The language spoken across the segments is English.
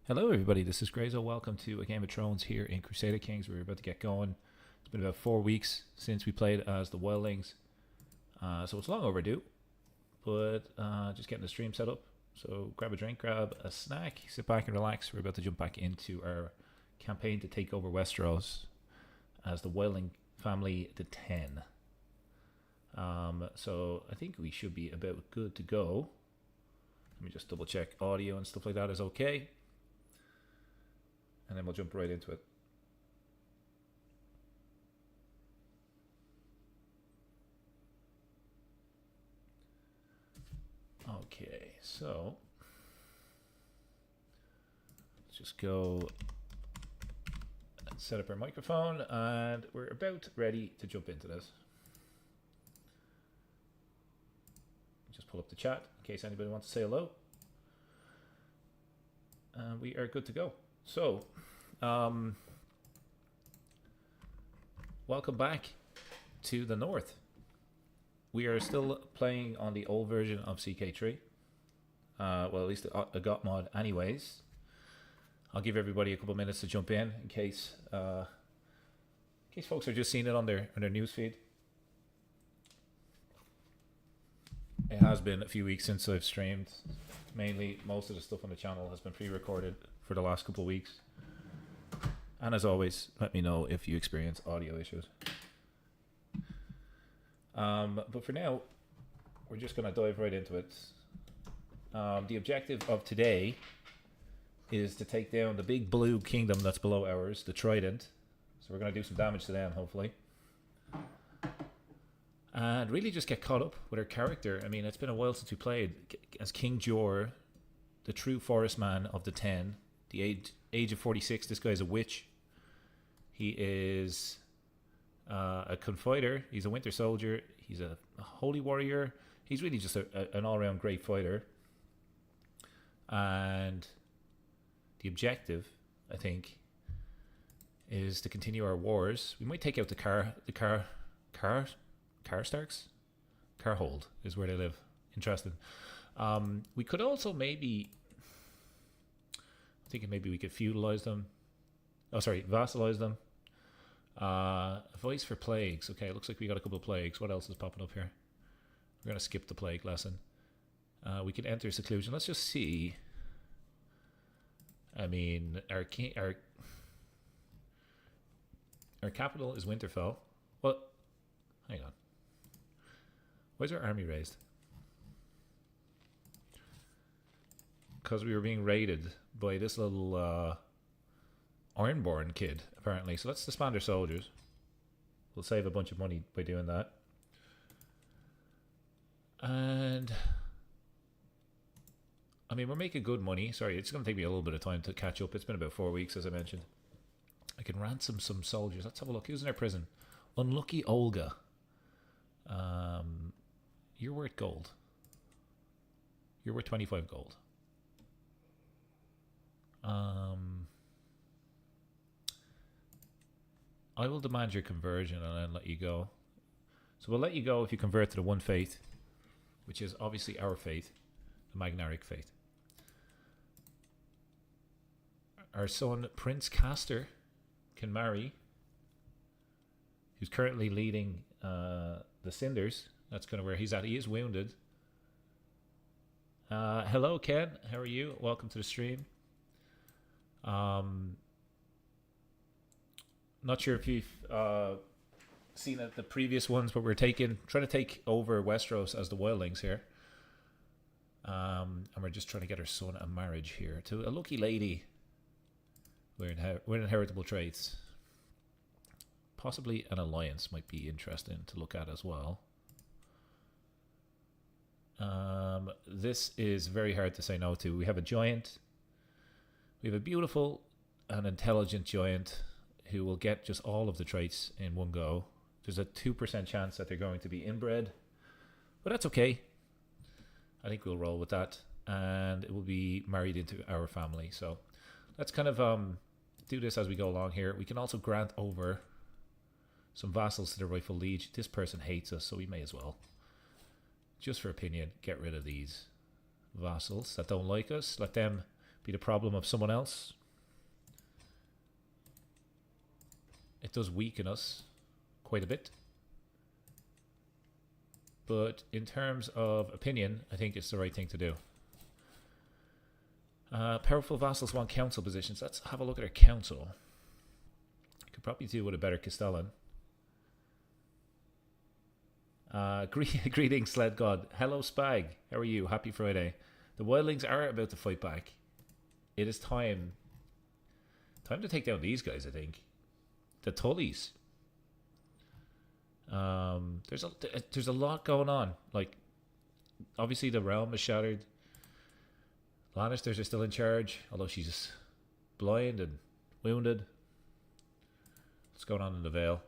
Hello everybody, this is Grazo. Welcome to a Game of Thrones here in Crusader Kings. We're about to get going. It's been about 4 weeks since we played as the Wildlings, so it's long overdue, but just getting the stream set up. So grab a drink, grab a snack, sit back and relax. We're about to jump back into our campaign to take over Westeros as the Wildling family, the Thenn. So I think we should be about good to go. Let me just double check audio and stuff like that is okay. And then we'll jump right into it. Okay, so let's just go and set up our microphone, and we're about ready to jump into this. Just pull up the chat in case anybody wants to say hello. And we are good to go. So, welcome back to the north. We are still playing on the old version of CK3. Well, at least the AGOT mod anyways. I'll give everybody a couple minutes to jump in case folks are just seeing it on their newsfeed. It has been a few weeks since I've streamed. Mainly, most of the stuff on the channel has been pre-recorded for the last couple of weeks. And as always, let me know if you experience audio issues. But for now, we're just going to dive right into it. The objective of today is to take down the big blue kingdom that's below ours, the Trident. So we're going to do some damage to them, hopefully. And really just get caught up with our character. I mean, it's been a while since we played as King Jor, the true forest man of the Thenn. The age of 46. This guy's a witch. He is a confighter. He's a winter soldier. He's a holy warrior. He's really just an all-around great fighter. And the objective, I think, is to continue our wars. We might take out the Karstarks? Carhold is where they live. Interesting. We could also maybe... I'm thinking maybe we could feudalize them. Oh, sorry, vassalize them. Voice for plagues. Okay, it looks like we got a couple of plagues. What else is popping up here? We're going to skip the plague lesson. We can enter seclusion. Let's just see. I mean, our capital is Winterfell. What? Hang on. Why is our army raised? Because we were being raided by this little Ironborn kid, apparently. So let's disband our soldiers. We'll save a bunch of money by doing that. And I mean, we're making good money. Sorry, it's going to take me a little bit of time to catch up. It's been about 4 weeks, as I mentioned. I can ransom some soldiers. Let's have a look. Who's in our prison? Unlucky Olga. You're worth gold. You're worth 25 gold. I will demand your conversion and then let you go. So we'll let you go if you convert to the one faith, which is obviously our faith, the Magnaric faith. Our son, Prince Castor, can marry, who's currently leading the Cinders. That's kind of where he's at. He is wounded. Hello, Ken. How are you? Welcome to the stream. Not sure if you've seen the previous ones, but we're trying to take over Westeros as the Wildlings here. And we're just trying to get our son a marriage here to a lucky lady. We're inheritable traits. Possibly an alliance might be interesting to look at as well. This is very hard to say no to. We have a giant. We have a beautiful and intelligent giant who will get just all of the traits in one go. There's a 2% chance that they're going to be inbred, but that's okay. I think we'll roll with that, and it will be married into our family. So let's kind of do this as we go along here. We can also grant over some vassals to the rightful liege. This person hates us, so we may as well, just for opinion, get rid of these vassals that don't like us. Let them be the problem of someone else. It does weaken us quite a bit. But in terms of opinion, I think it's the right thing to do. Powerful vassals want council positions. Let's have a look at our council. Could probably do with a better Castellan. Greetings, Sled God. Hello, Spag. How are you? Happy Friday. The Wildlings are about to fight back. It is time to take down these guys, I think. The Tullys. There's a lot going on. Like, obviously the realm is shattered. Lannisters are still in charge, although she's just blind and wounded. What's going on in the Vale?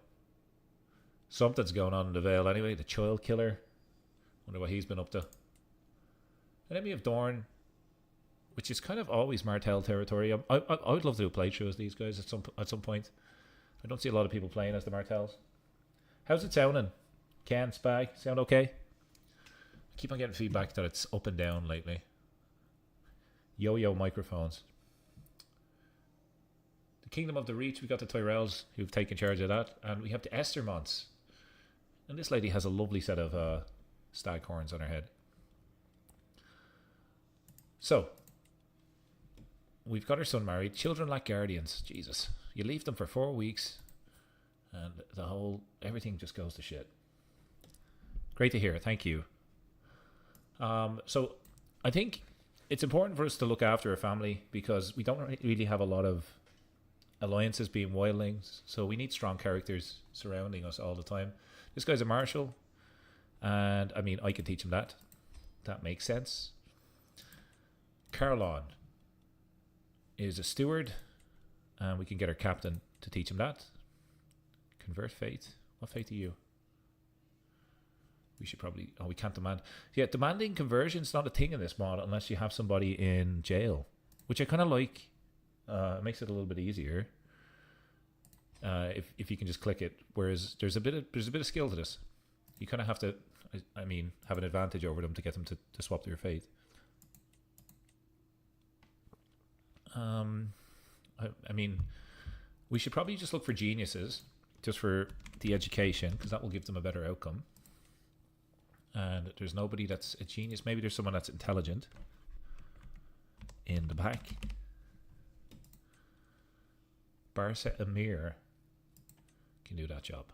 Something's going on in the Vale anyway. The child killer. Wonder what he's been up to. Enemy of Dorn, which is kind of always Martell territory. I would love to do a playthrough as these guys at some point. I don't see a lot of people playing as the Martells. How's it sounding? Ken, Spag, sound okay? I keep on getting feedback that it's up and down lately. Yo-yo microphones. The Kingdom of the Reach, we got the Tyrells who've taken charge of that. And we have the Estermonts. And this lady has a lovely set of stag horns on her head. So, we've got her son married. Children like guardians. Jesus. You leave them for 4 weeks and everything just goes to shit. Great to hear. Thank you. So, I think it's important for us to look after our family because we don't really have a lot of alliances being wildlings. So we need strong characters surrounding us all the time. This guy's a marshal. And, I mean, I can teach him that. That makes sense. Carlon is a steward, and we can get our captain to teach him that. Convert fate. What fate are you? We should probably... Oh, we can't demand... Yeah, demanding conversion's not a thing in this mod unless you have somebody in jail, which I kind of like. It makes it a little bit easier if you can just click it. Whereas there's a bit of skill to this. You kind of have to, I mean, have an advantage over them to get them to swap their fate. I mean, we should probably just look for geniuses, just for the education, because that will give them a better outcome. And there's nobody that's a genius. Maybe there's someone that's intelligent in the back. Barca Emir can do that job.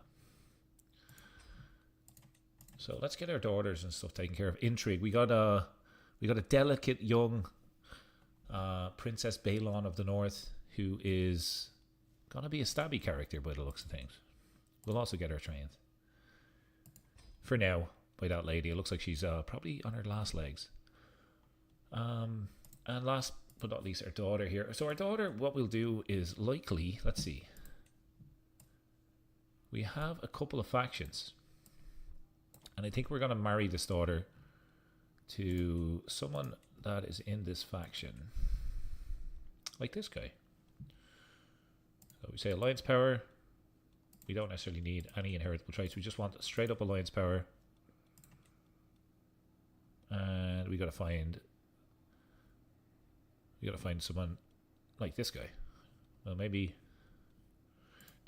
So let's get our daughters and stuff taken care of. Intrigue. We got a delicate young Princess Balon of the North, who is gonna be a stabby character by the looks of things. We'll also get her trained. For now, by that lady. It looks like she's probably on her last legs. And last but not least, our daughter here. So our daughter, what we'll do is likely, let's see. We have a couple of factions. And I think we're going to marry this daughter to someone that is in this faction. Like this guy. So we say alliance power. We don't necessarily need any inheritable traits. We just want straight up alliance power. And we got to find someone like this guy. Well, maybe...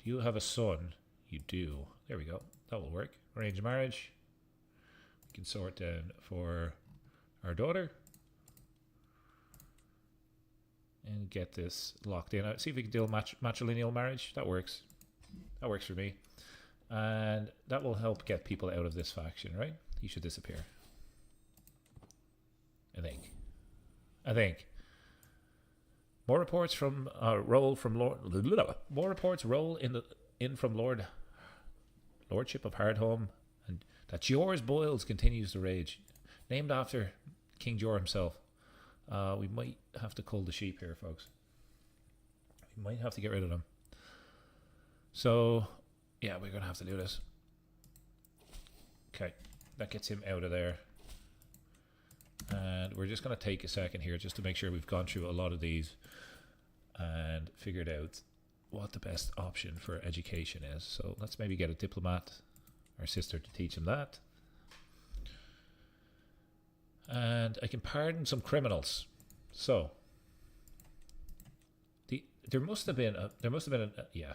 Do you have a son? You do. There we go. That will work. Arrange marriage. We can sort down for our daughter. And get this locked in. See if we can deal matrilineal marriage. That works. That works for me. And that will help get people out of this faction, right? He should disappear. I think. More reports from roll from Lord. More reports roll in from Lordship of Hardhome, and that Jor's boils continues to rage. Named after King Jor himself. We might have to cull the sheep here, folks. We might have to get rid of them. So, yeah, we're gonna have to do this. Okay, that gets him out of there. And we're just going to take a second here just to make sure we've gone through a lot of these and figured out what the best option for education is. So let's maybe get a diplomat, our sister, to teach him that. And I can pardon some criminals. So there must have been yeah.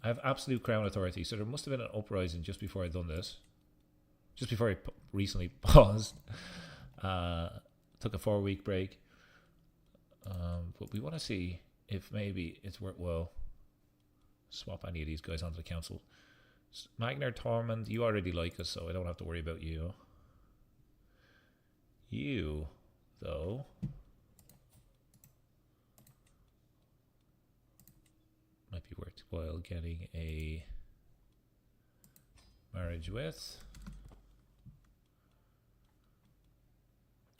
I have absolute crown authority, so there must have been an uprising just before I'd done this. Just before I recently paused. Took a 4-week break. But we want to see if maybe it's worthwhile swap any of these guys onto the council. Magnar Tormund, you already like us, so I don't have to worry about you. You, though, might be worthwhile getting a marriage with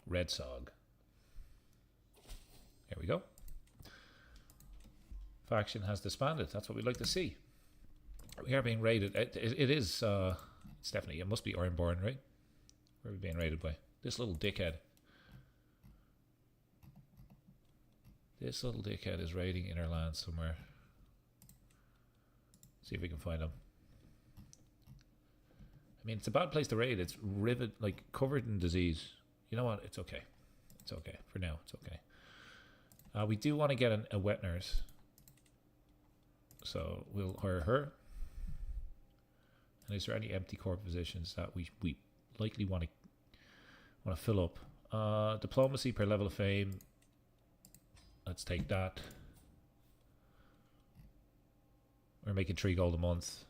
Red Sog. There we go. Faction has disbanded. That's what we'd like to see. We are being raided. It is, it's definitely, it must be Ironborn, right? Where are we being raided by? This little dickhead. This little dickhead is raiding in our land somewhere. See if we can find him. I mean, it's a bad place to raid. It's covered in disease. You know what? It's okay. It's okay. For now, it's okay. We do want to get a wet nurse. So we'll hire her. And is there any empty core positions that we likely want to fill up? Diplomacy per level of fame. Let's take that. We're making 3 gold a month.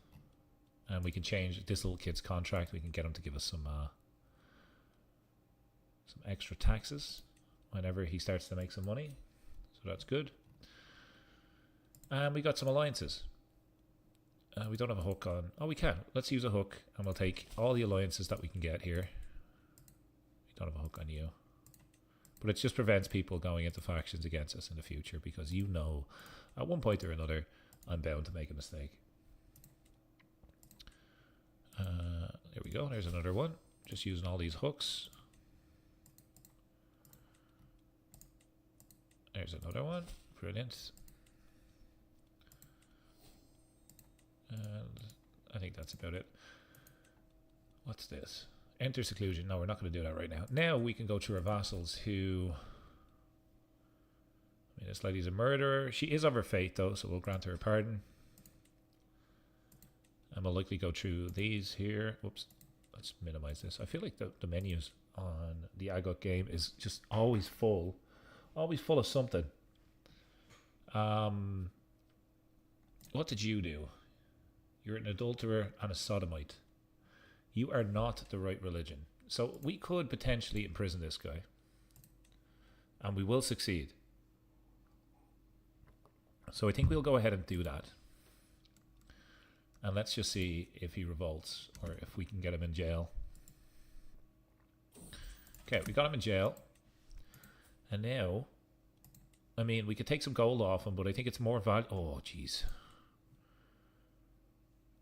And we can change this little kid's contract. We can get him to give us some extra taxes whenever he starts to make some money. So that's good. And we got some alliances. We don't have a hook on. Oh, we can. Let's use a hook and we'll take all the alliances that we can get here. We don't have a hook on you. But it just prevents people going into factions against us in the future because you know at one point or another I'm bound to make a mistake. There we go. There's another one. Just using all these hooks. There's another one. Brilliant. And I think that's about it. What's this? Enter seclusion. No, we're not going to do that right now. Now we can go to our vassals who... I mean, this lady's a murderer. She is of her fate, though, so we'll grant her a pardon. And we'll likely go through these here. Whoops. Let's minimize this. I feel like the menus on the AGOT game is just always full. Always full of something. What did you do? You're an adulterer and a sodomite. You are not the right religion. So we could potentially imprison this guy. And we will succeed. So I think we'll go ahead and do that. And let's just see if he revolts or if we can get him in jail. Okay, we got him in jail. And now, I mean, we could take some gold off him, but I think it's more value. Oh, jeez.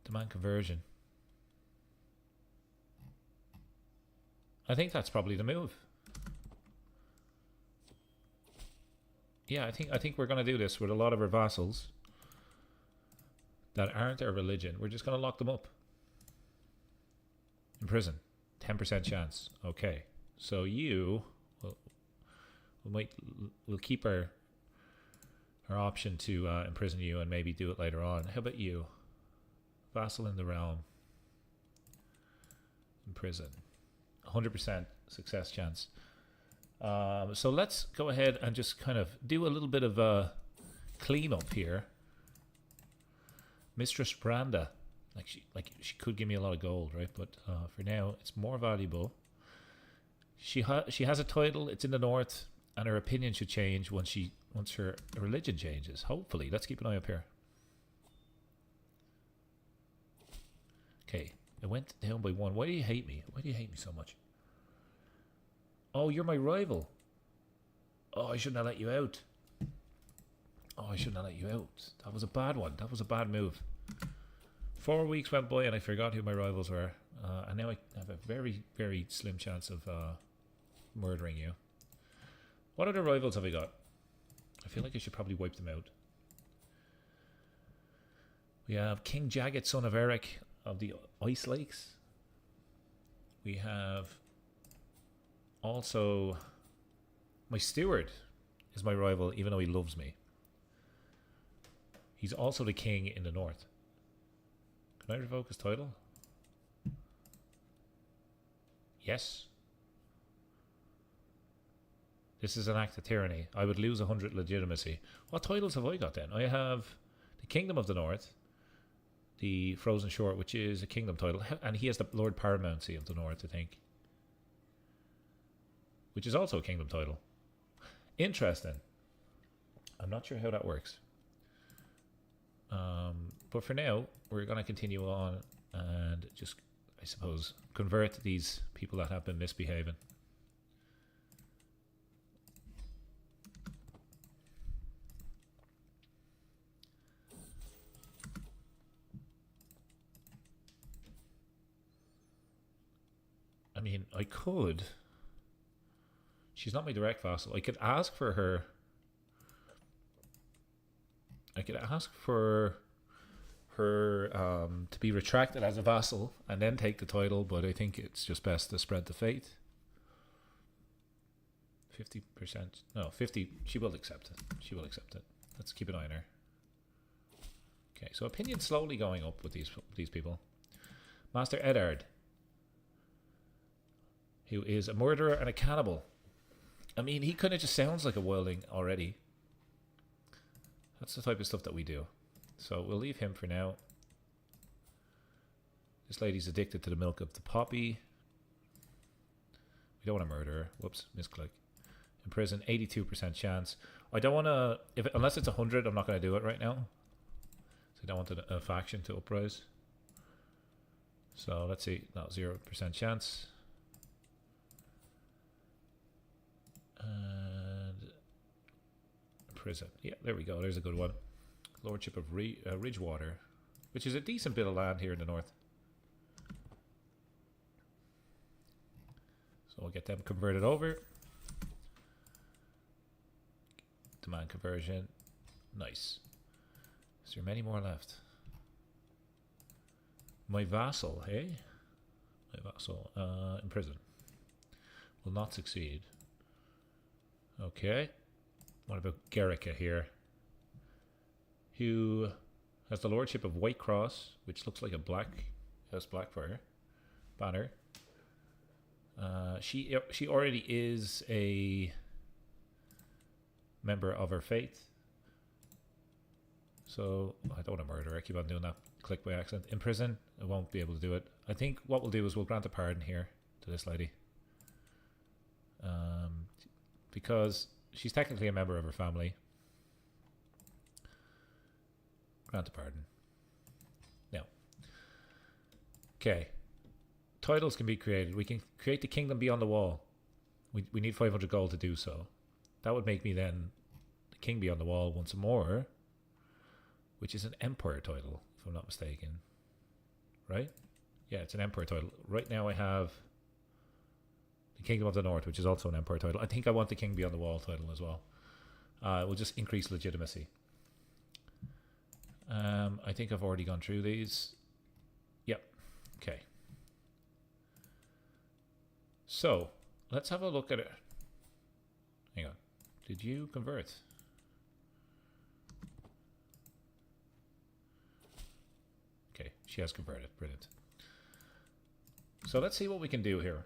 Demand conversion. I think that's probably the move. Yeah, I think we're going to do this with a lot of our vassals that aren't our religion. We're just going to lock them up in prison. 10% chance. Okay, so you, we'll keep our option to imprison you and maybe do it later on. How about you? Vassal in the realm. In prison. 100% success chance. So let's go ahead and just kind of do a little bit of a clean up here. Mistress Branda, she could give me a lot of gold, right? But for now, it's more valuable. She has a title. It's in the north, and her opinion should change once her religion changes. Hopefully, let's keep an eye up here. Okay, it went down by 1. Why do you hate me? Why do you hate me so much? Oh, you're my rival. Oh, I shouldn't have let you out. Oh, I shouldn't have let you out. That was a bad one. That was a bad move. 4 weeks went by and I forgot who my rivals were. And now I have a very, very slim chance of murdering you. What other rivals have I got? I feel like I should probably wipe them out. We have King Jagged, son of Eric of the Ice Lakes. We have also my steward is my rival, even though he loves me. He's also the king in the north. Can I revoke his title? Yes. This is an act of tyranny. I would lose 100 legitimacy. What titles have I got then? I have the Kingdom of the North, the Frozen Shore, which is a kingdom title, and he has the Lord Paramountcy of the North, I think, which is also a kingdom title. Interesting. I'm not sure how that works. But for now, we're going to continue on and just, I suppose, convert these people that have been misbehaving. I mean, I could. She's not my direct vassal. I could ask for her. I could ask for her to be retracted as a vassal and then take the title, but I think it's just best to spread the fate. 50%. No, 50. She will accept it. She will accept it. Let's keep an eye on her. Okay, so opinion slowly going up with these people. Master Eddard, who is a murderer and a cannibal. I mean, he kind of just sounds like a wildling already. That's the type of stuff that we do. So we'll leave him for now. This lady's addicted to the milk of the poppy. We don't want to murder her. Whoops, misclick. In prison, 82% chance. I don't want to, unless it's 100, I'm not going to do it right now. So I don't want a faction to uprise. So let's see, no, 0% chance. And prison. Yeah, there we go. There's a good one. Lordship of Ridgewater, which is a decent bit of land here in the north. So we'll get them converted over. Demand conversion. Nice. Is there many more left? My vassal, hey? My vassal. In prison. Will not succeed. Okay. What about Gerrica here? Who has the lordship of Whitecross, which looks like a House Blackfire banner. She already is a member of her faith. So I don't want to murder her. I keep on doing that. Click by accident. In prison, I won't be able to do it. I think what we'll do is we'll grant a pardon here to this lady. Because she's technically a member of her family. Grant a pardon. Now. Okay. Titles can be created. We can create the Kingdom Beyond the Wall. We need 500 gold to do so. That would make me then the King Beyond the Wall once more, which is an Empire title, if I'm not mistaken. Right? Yeah, it's an Empire title. Right now I have the Kingdom of the North, which is also an Empire title. I think I want the King Beyond the Wall title as well. We'll just increase legitimacy. I think I've already gone through these. Yep. Okay. So, let's have a look at it. Hang on. Did you convert? Okay, she has converted. Brilliant. So let's see what we can do here.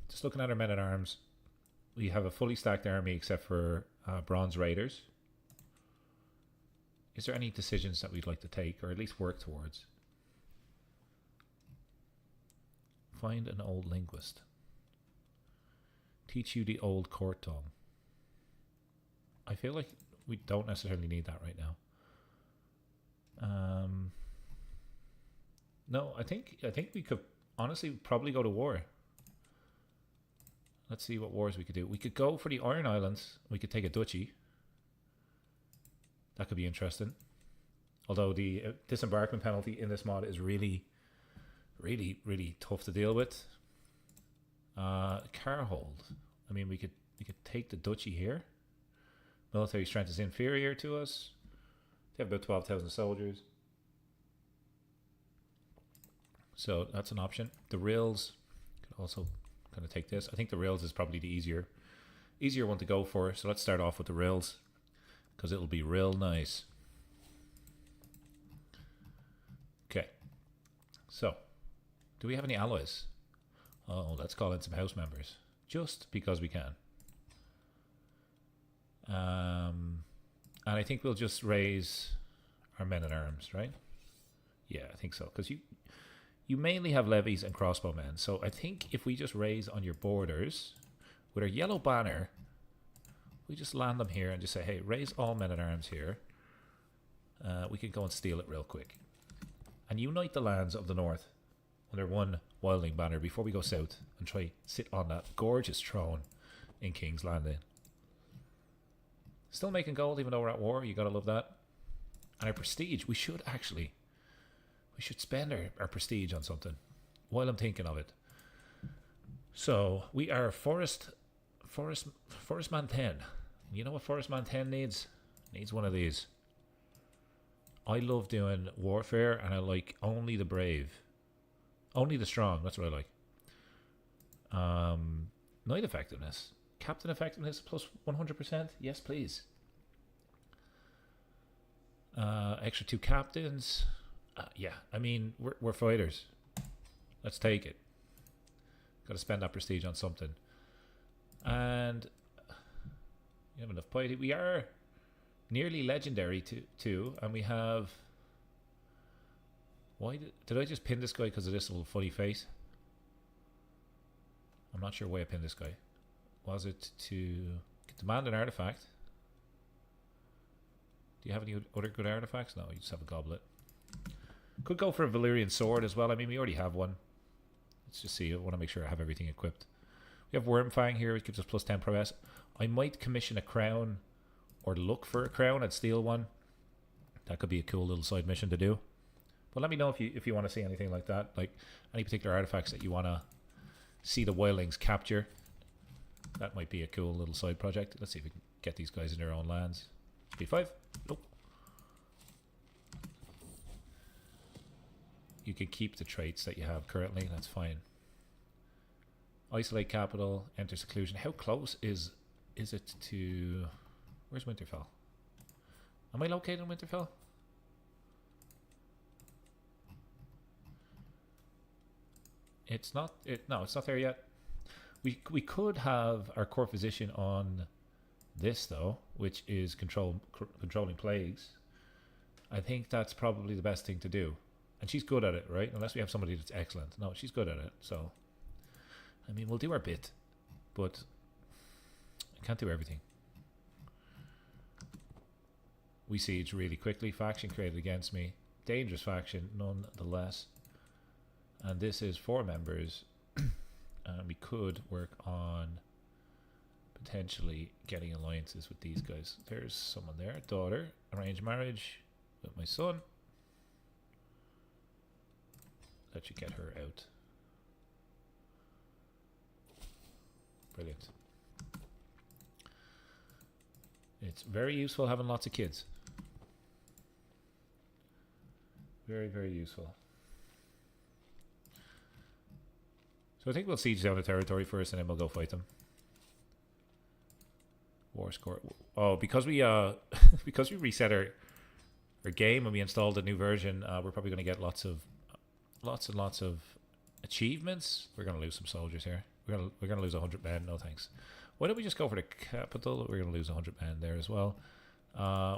Just looking at our men-at-arms. We have a fully stacked army except for Bronze Raiders. Is there any decisions that we'd like to take, or at least work towards? Find an old linguist. Teach you the old court tongue. I feel like we don't necessarily need that right now. No, I think we could honestly probably go to war. Let's see what wars we could do. We could go for the Iron Islands. We could take a duchy. That could be interesting. Although the disembarkment penalty in this mod is really, really, really tough to deal with. Carhold. I mean, we could take the duchy here. Military strength is inferior to us. They have about 12,000 soldiers. So that's an option. The Rills could also kind of take this. I think the Rills is probably the easier one to go for. So let's start off with the Rills, because it'll be real nice. So, do we have any allies? Oh, let's call in some house members. Just because we can. And I think we'll just raise our men-at-arms, right? Yeah, I think so. Because you mainly have levies and crossbowmen. So I think if we just raise on your borders with our yellow banner, we just land them here and just say, hey, raise all men-at-arms here. We can go and steal it real quick. And unite the lands of the north under one Wildling banner before we go south and try sit on that gorgeous throne in King's Landing. Still making gold even though we're at war. You gotta love that. And our prestige, we should spend our prestige on something while I'm thinking of it. So we are Forest Man 10. You know what Forest Man 10 needs? Needs one of these. I love doing warfare and I like only the brave. Only the strong, that's what I like. Knight effectiveness. Captain effectiveness plus 100%. Yes, please. Extra 2 captains. Yeah, I mean, we're fighters. Let's take it. Got to spend that prestige on something. And you have enough piety. We are nearly legendary too, and we have... Why did I just pin this guy because of this little funny face? I'm not sure why I pinned this guy. Was it to demand an artifact? Do you have any other good artifacts? No, you just have a goblet. Could go for a Valyrian sword as well. I mean, we already have one. Let's just see. I want to make sure I have everything equipped. We have Wormfang here. It gives us plus 10 prowess. I might commission a crown or look for a crown and steal one. That could be a cool little side mission to do. But let me know if you want to see anything like that. Like any particular artifacts that you want to see the Wildlings capture. That might be a cool little side project. Let's see if we can get these guys in their own lands. B5. Nope. You can keep the traits that you have currently. That's fine. Isolate capital. Enter seclusion. How close is it to... Where's Winterfell? Am I located in Winterfell? It's not... No, it's not there yet. We could have our core physician on this though, which is controlling plagues. I think that's probably the best thing to do. And she's good at it, right? Unless we have somebody that's excellent. No, she's good at it. So, I mean, we'll do our bit, but I can't do everything. We siege really quickly. Faction created against me. Dangerous faction, nonetheless. And this is 4 members. And we could work on potentially getting alliances with these guys. There's someone there. Daughter. Arranged marriage with my son. That should get her out. Brilliant. It's very useful having lots of kids. Very, very useful. So I think we'll siege down the territory first and then we'll go fight them. War score. Oh, because we because we reset our game and we installed a new version, we're probably going to get lots and lots of achievements. We're going to lose some soldiers here. We're going to lose 100 men. No thanks. Why don't we just go for the capital? We're going to lose 100 men there as well.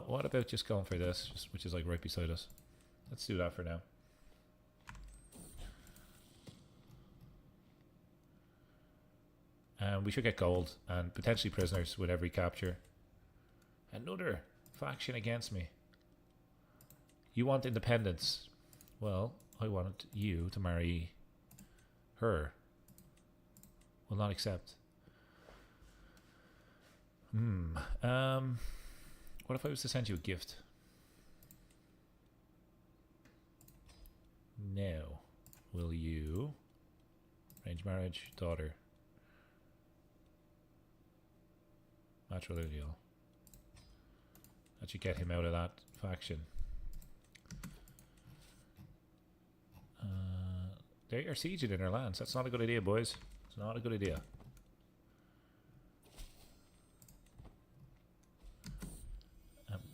What about just going for this, which is like right beside us? Let's do that for now. And we should get gold and potentially prisoners with every capture. Another faction against me. You want independence. Well, I want you to marry her. Will not accept. What if I was to send you a gift? No. Will you? Arranged marriage, daughter. Matrilineal. That should get him out of that faction. They are sieging in their lands. That's not a good idea, boys. It's not a good idea.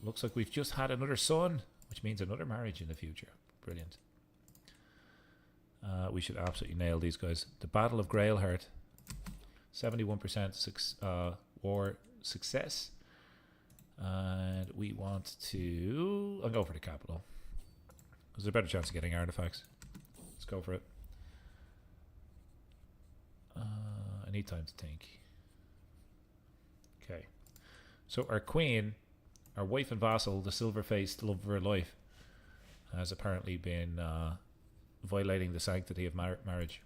Looks like we've just had another son, which means another marriage in the future. Brilliant. We should absolutely nail these guys. The Battle of Grailheart. 71% war success. And we want to... I'll go for the capital. There's a better chance of getting artifacts. Let's go for it. I need time to think. Okay. So our queen, our wife and vassal, the silver-faced love of her life, has apparently been violating the sanctity of marriage.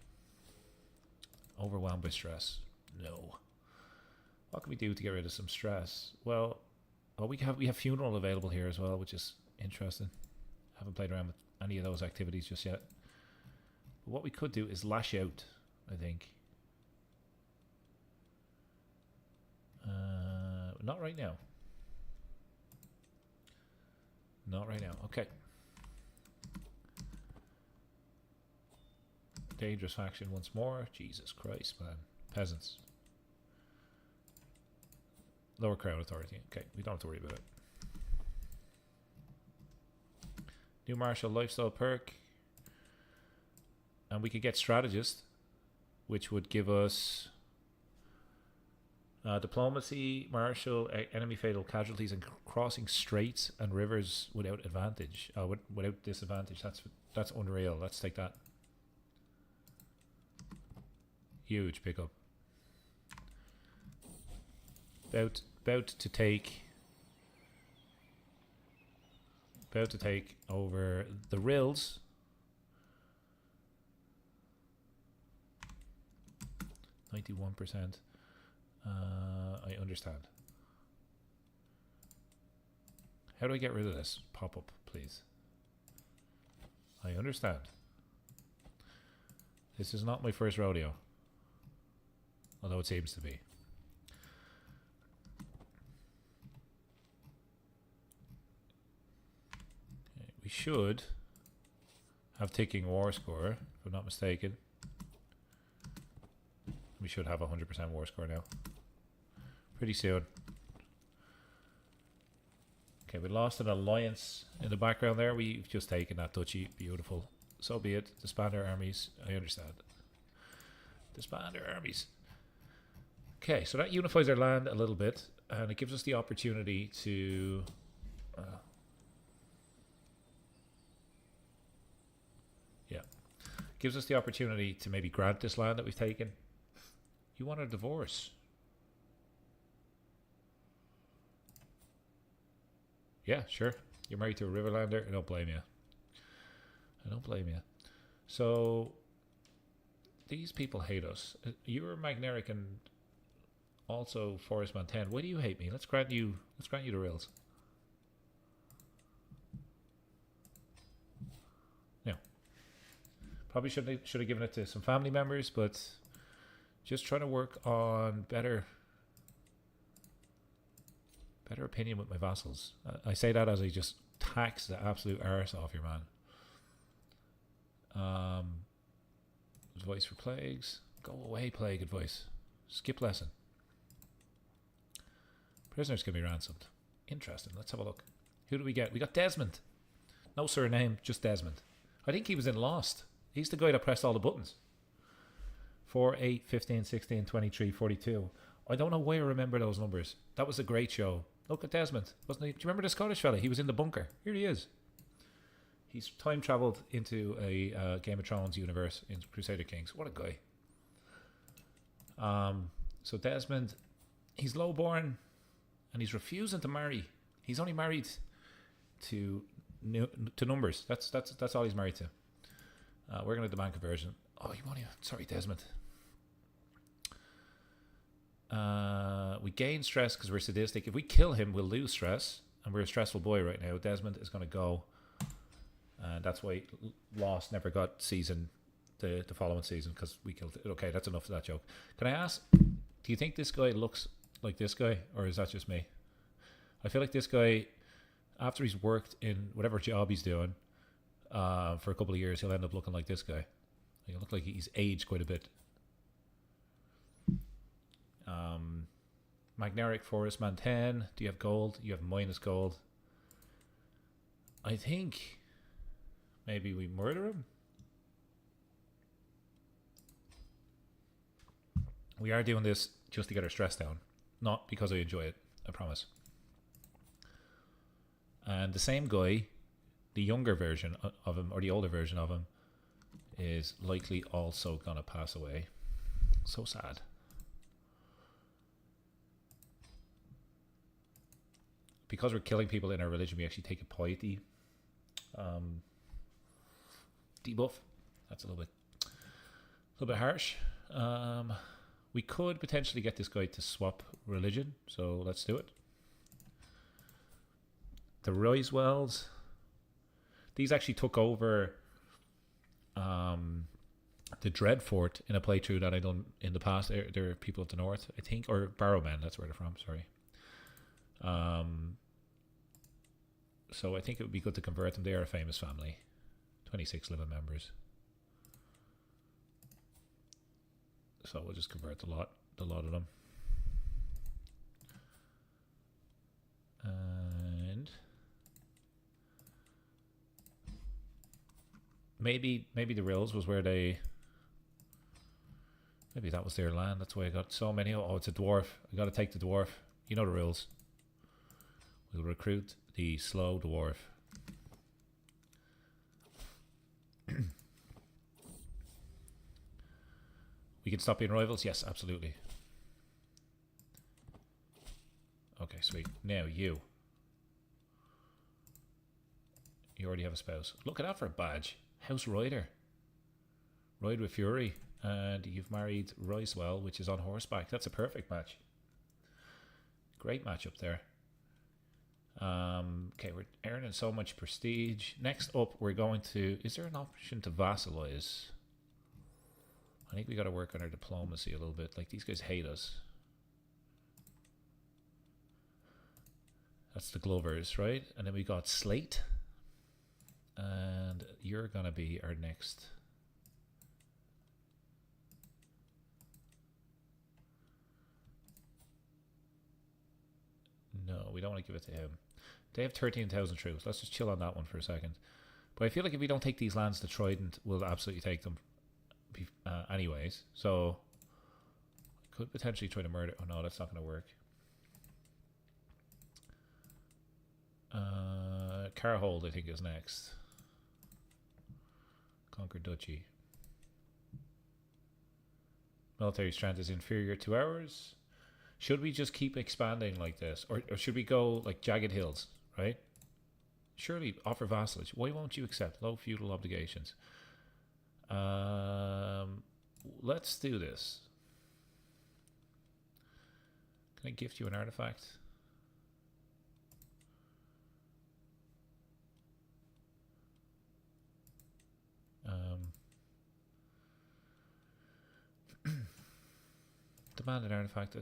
Overwhelmed by stress. No. What can we do to get rid of some stress? Well, we have funeral available here as well, which is interesting. Haven't played around with any of those activities just yet. But what we could do is lash out, I think. Not right now. Not right now. Okay. Dangerous faction once more. Jesus Christ, man. Peasants. Lower crown authority. Okay, we don't have to worry about it. New martial lifestyle perk. And we could get strategist, which would give us diplomacy, martial, enemy fatal casualties, and crossing straits and rivers without advantage. Without disadvantage. That's unreal. Let's take that. Huge pickup. About to take over the Rills. 91%. I understand. How do I get rid of this? Pop up, please. I understand. This is not my first rodeo. Although it seems to be. Okay, we should have ticking war score, if I'm not mistaken. We should have 100% war score now. Pretty soon. Okay, we lost an alliance in the background there. We've just taken that duchy. Beautiful. So be it. Disband our armies. I understand. Disband our armies. Okay, so that unifies our land a little bit, and it gives us the opportunity to gives us the opportunity to maybe grant this land that we've taken. You want a divorce? Yeah, sure. You're married to a Riverlander. I don't blame you. I don't blame you. So these people hate us. You're Magneric and also Forest Man 10. Why do you hate me? Let's grant you the rails. Yeah. Probably should have given it to some family members, but just trying to work on better opinion with my vassals. I say that as I just tax the absolute arse off your man. Advice for plagues. Go away, plague advice. Skip lesson. Prisoners can be ransomed. Interesting. Let's have a look. Who do we get? We got Desmond. No surname, just Desmond. I think he was in Lost. He's the guy that pressed all the buttons. 4, 8, 15, 16, 23, 42. I don't know why I remember those numbers. That was a great show. Look at Desmond. Wasn't he? Do you remember the Scottish fella? He was in the bunker. Here he is. He's time traveled into a Game of Thrones universe in Crusader Kings. What a guy. So Desmond, he's lowborn and he's refusing to marry. He's only married to numbers. That's all he's married to. We're going to demand conversion. Oh, you want to? Sorry, Desmond. We gain stress because we're sadistic. If we kill him, we'll lose stress, and we're a stressful boy right now. Desmond is going to go, and that's why Lost never got the following season, because we killed it. Okay, that's enough of that joke. Can I ask, do you think this guy looks like this guy, or is that just me? I feel like this guy, after he's worked in whatever job he's doing for a couple of years, he'll end up looking like this guy. He'll look like he's aged quite a bit. Magneric Forest Man 10. Do you have gold? You have minus gold. I think maybe we murder him. We are doing this just to get our stress down, not because I enjoy it, I promise. And the same guy, the younger version of him, or the older version of him, is likely also gonna pass away. So sad. Because we're killing people in our religion, we actually take a piety debuff. That's a little bit harsh. We could potentially get this guy to swap religion, so let's do it. The Risewells, these actually took over the Dreadfort in a playthrough that I done in the past. They're people of the north, I think, or Barrowmen, that's where they're from, sorry. So I think it would be good to convert them. They are a famous family. 26 living members. So we'll just convert the lot of them. And maybe the Rills was where they... Maybe that was their land. That's why I got so many. Oh, it's a dwarf. I got to take the dwarf. You know the Rills. We'll recruit the slow dwarf. We can stop being rivals? Yes, absolutely. Okay, sweet. Now you. You already have a spouse. Look at that for a badge. House Rider. Ride with Fury. And you've married Risewell, which is on horseback. That's a perfect match. Great match up there. Okay, we're earning so much prestige. Next up, we're going to... Is there an option to vassalize? I think we got to work on our diplomacy a little bit. Like, these guys hate us. That's the Glovers, right? And then we got Slate. And you're going to be our next... No, we don't want to give it to him. They have 13,000 troops. Let's just chill on that one for a second. But I feel like if we don't take these lands, the Trident will absolutely take them anyways. So I could potentially try to murder... Oh no, that's not going to work. Carhold, I think, is next. Conquer Duchy. Military strength is inferior to ours. Should we just keep expanding like this? Or should we go like Jagged Hills, right? Surely offer vassalage. Why won't you accept low feudal obligations? Let's do this. Can I gift you an artifact? Demand an artifact.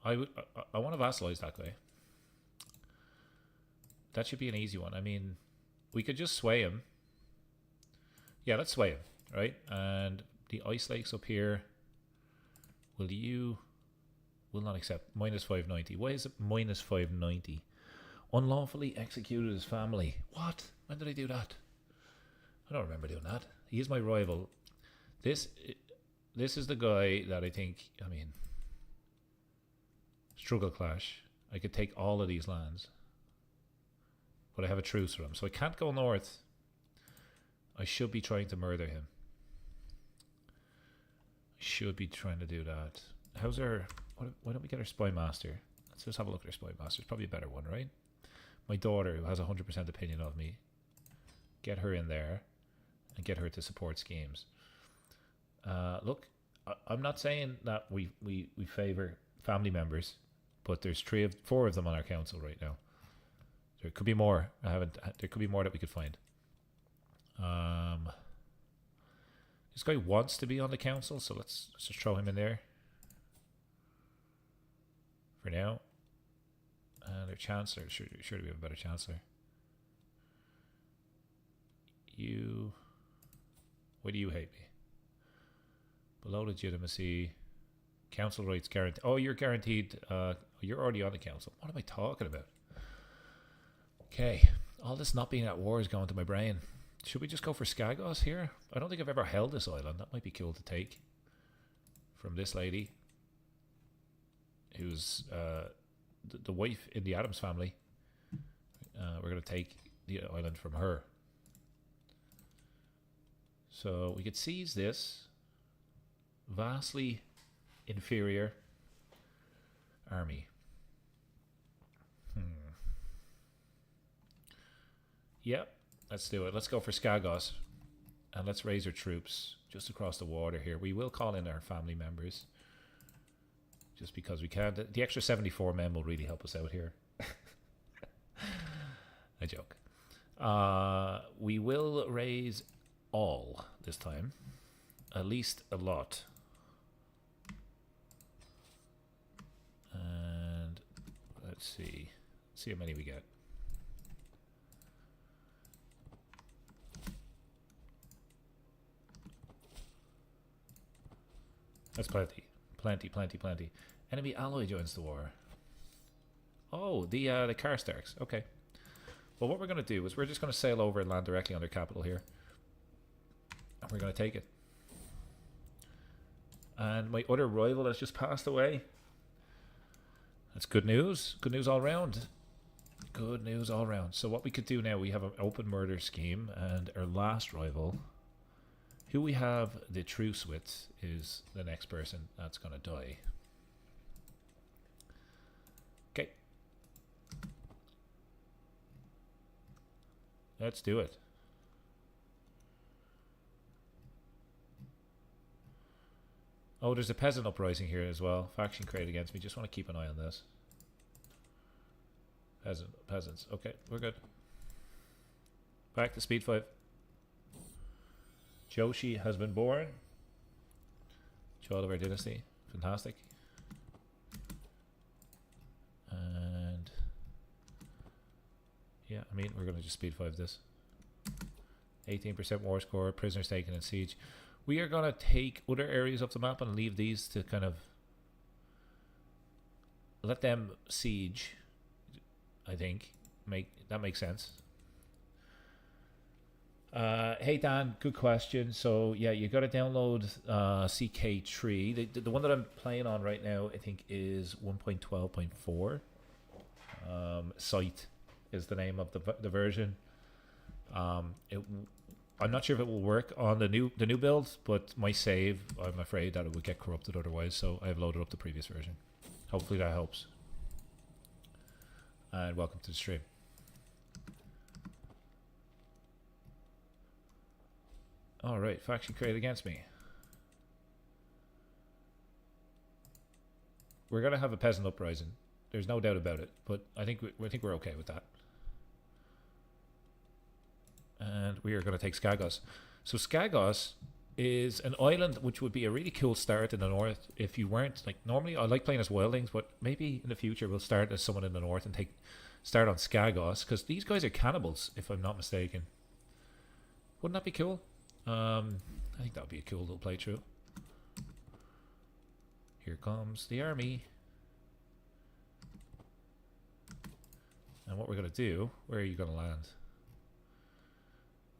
I want to vassalize that guy. That should be an easy one. I mean, we could just sway him. Yeah, let's sway him, right? And the Ice Lakes up here. Will not accept. Minus 590. Why is it minus 590? Unlawfully executed his family. What? When did I do that? I don't remember doing that. He is my rival. This is the guy that I think, I mean, struggle clash. I could take all of these lands. But I have a truce with him. So I can't go north. I should be trying to murder him. I should be trying to do that. How's our... Why don't we get our Spy Master? Let's just have a look at our Spy Master. It's probably a better one, right? My daughter, who has 100% opinion of me. Get her in there. And get her to support schemes. Look, I'm not saying that we favour family members. But there's 4 of them on our council right now. There could be more. There could be more that we could find. This guy wants to be on the council, so let's just throw him in there for now. Their chancellor, sure we have a better chancellor. Why do you hate me? Below legitimacy, council rights guaranteed. Oh, you're guaranteed. You're already on the council. What am I talking about? Okay, all this not being at war is going to my brain. Should we just go for Skagos here? I don't think I've ever held this island. That might be cool to take from this lady, who's the wife in the Adams family. We're going to take the island from her. So we could seize this vastly inferior army. Yep, let's do it. Let's go for Skagos. And let's raise our troops just across the water here. We will call in our family members. Just because we can. The extra 74 men will really help us out here. A joke. We will raise all this time. At least a lot. And let's see. See how many we get. That's plenty. Plenty, plenty, plenty. Enemy alloy joins the war. Oh, the Karstarks. Okay. Well, what we're going to do is we're just going to sail over and land directly on their capital here. And we're going to take it. And my other rival has just passed away. That's good news. Good news all round. Good news all round. So what we could do now, we have an open murder scheme. And our last rival, who we have the truce with, is the next person that's going to die. Okay. Let's do it. Oh, there's a peasant uprising here as well. Faction created against me. Just want to keep an eye on this. Peasants. Okay, we're good. Back to speed 5. Joshi has been born. Child of our dynasty. Fantastic. And yeah, I mean, we're going to just speed 5 this. 18% war score, prisoners taken in siege. We are going to take other areas of the map and leave these to kind of let them siege. I think that makes sense. Hey Dan, good question. So yeah, you got to download CK3. The one that I'm playing on right now, I think, is 1.12.4. Sight is the name of the version. I'm not sure if it will work on the new build, but my save, I'm afraid that it would get corrupted otherwise. So I've loaded up the previous version. Hopefully that helps. And welcome to the stream. All right, faction created against me. We're gonna have a peasant uprising. There's no doubt about it, but I think we're okay with that. And we are gonna take Skagos. So Skagos is an island which would be a really cool start in the north if you weren't like normally. I like playing as Wildlings, but maybe in the future we'll start as someone in the north and start on Skagos because these guys are cannibals, if I'm not mistaken. Wouldn't that be cool? I think that would be a cool little playthrough. Here comes the army. And what we're going to do, where are you going to land?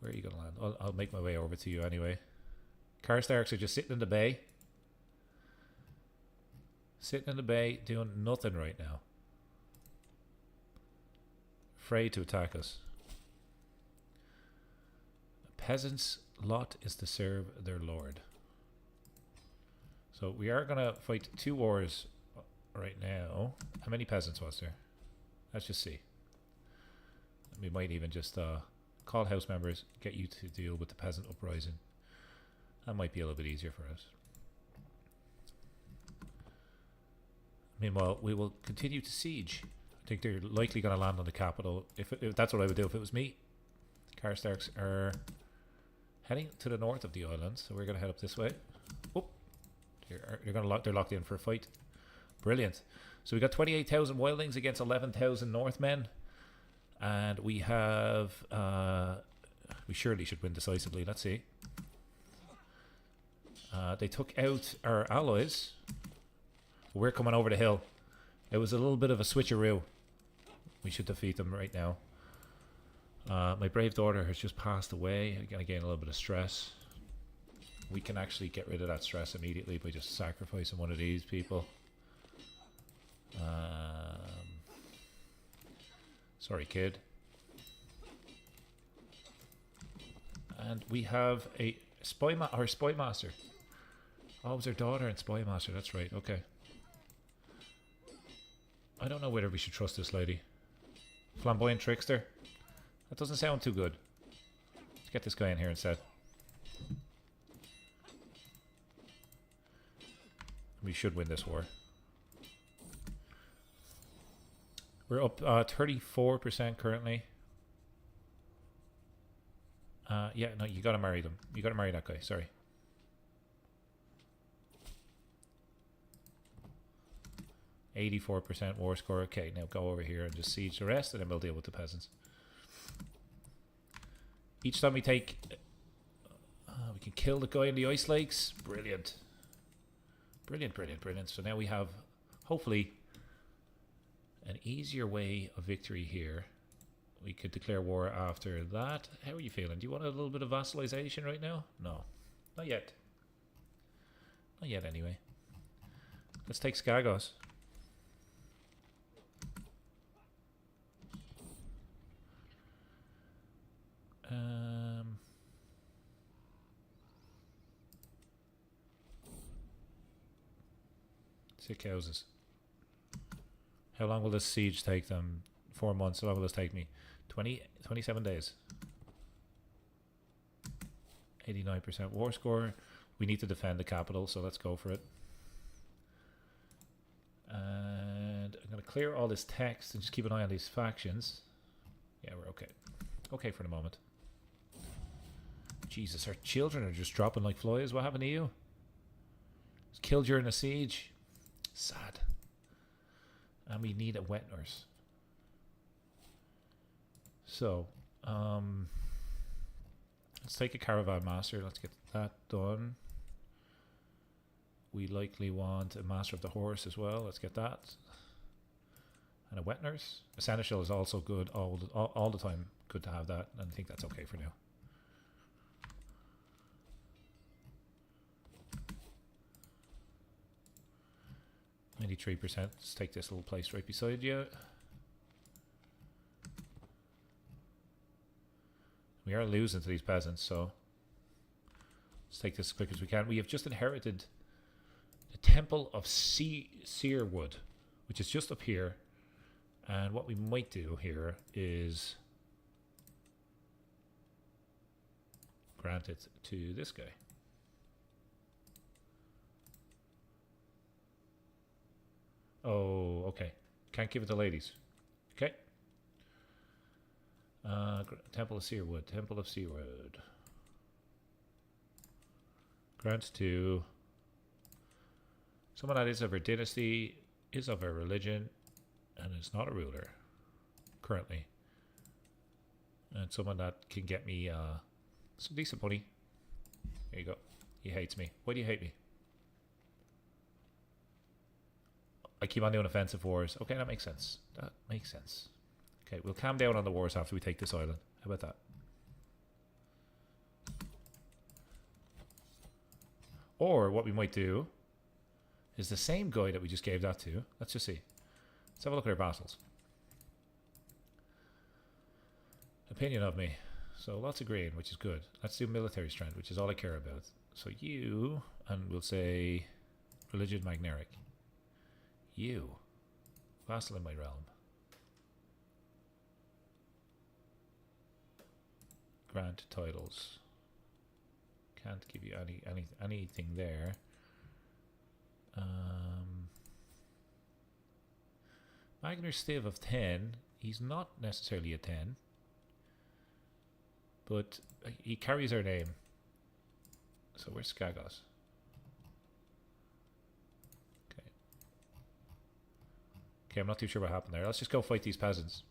Where are you going to land? I'll make my way over to you anyway. Karstarks are just sitting in the bay. Sitting in the bay, doing nothing right now. Afraid to attack us. A peasant's lot is to serve their lord. So we are going to fight 2 wars right now. How many peasants was there? Let's just see. We might even just call house members, get you to deal with the peasant uprising. That might be a little bit easier for us. Meanwhile, we will continue to siege. I think they're likely going to land on the capital. If that's what I would do if it was me. Karstarks are heading to the north of the island, so we're going to head up this way. Oh, they're locked in for a fight. Brilliant. So we got 28,000 Wildlings against 11,000 Northmen, and we have. We surely should win decisively. Let's see. They took out our allies. We're coming over the hill. It was a little bit of a switcheroo. We should defeat them right now. My brave daughter has just passed away. I'm going to gain a little bit of stress. we can actually get rid of that stress immediately by just sacrificing one of these people. Sorry, kid. And we have a spy master. Oh, it was her daughter and spy master. That's right. Okay. I don't know whether we should trust this lady. Flamboyant trickster. That doesn't sound too good. Let's get this guy in here instead. We should win this war. We're up 34% currently. Yeah, no, you gotta marry them. You gotta marry that guy, sorry. %84% war score. Okay, now go over here and just siege the rest, and then we'll deal with the peasants. Each time we take... we can kill the guy in the ice lakes. Brilliant. Brilliant, brilliant, brilliant. So now we have, hopefully, an easier way of victory here. We could declare war after that. How are you feeling? Do you want a little bit of vassalization right now? No. Not yet. Not yet, anyway. Let's take Skagos. Sick houses. How long will this siege take them? 4 months. How long will this take me? 27 days. 89% war score. We need to defend the capital, so let's go for it. And I'm going to clear all this text and just keep an eye on these factions. Yeah, we're okay. Okay for the moment. Jesus, our children are just dropping like flies. What happened to you? Was killed during a siege. Sad. And we need a wet nurse. So, let's take a caravan master. Let's get that done. We likely want a master of the horse as well. Let's get that. And a wet nurse. A seneschal is also good all the time. Good to have that. And I think that's okay for now. %. Let's take this little place right beside you. We are losing to these peasants, so let's take this as quick as we can. We have just inherited the Temple of Searwood, which is just up here. And what we might do here is grant it to this guy. Oh, okay. Can't give it to ladies. Okay. Temple of Searwood. Temple of Searwood. Grant to someone that is of our dynasty, is of our religion, and is not a ruler currently. And someone that can get me some decent money. There you go. He hates me. Why do you hate me? I keep on doing offensive wars. Okay, that makes sense. That makes sense. Okay, we'll calm down on the wars after we take this island. How about that? Or what we might do is the same guy that we just gave that to. Let's just see. Let's have a look at our vassals. Opinion of me. So lots of green, which is good. Let's do military strength, which is all I care about. So you, and we'll say religion magneric. You, vassal in my realm. Grant titles. Can't give you anything there. Magnar Stiv of Thenn. He's not necessarily a 10, but he carries our name. So where's Skagos? Okay, I'm not too sure what happened there. Let's just go fight these peasants.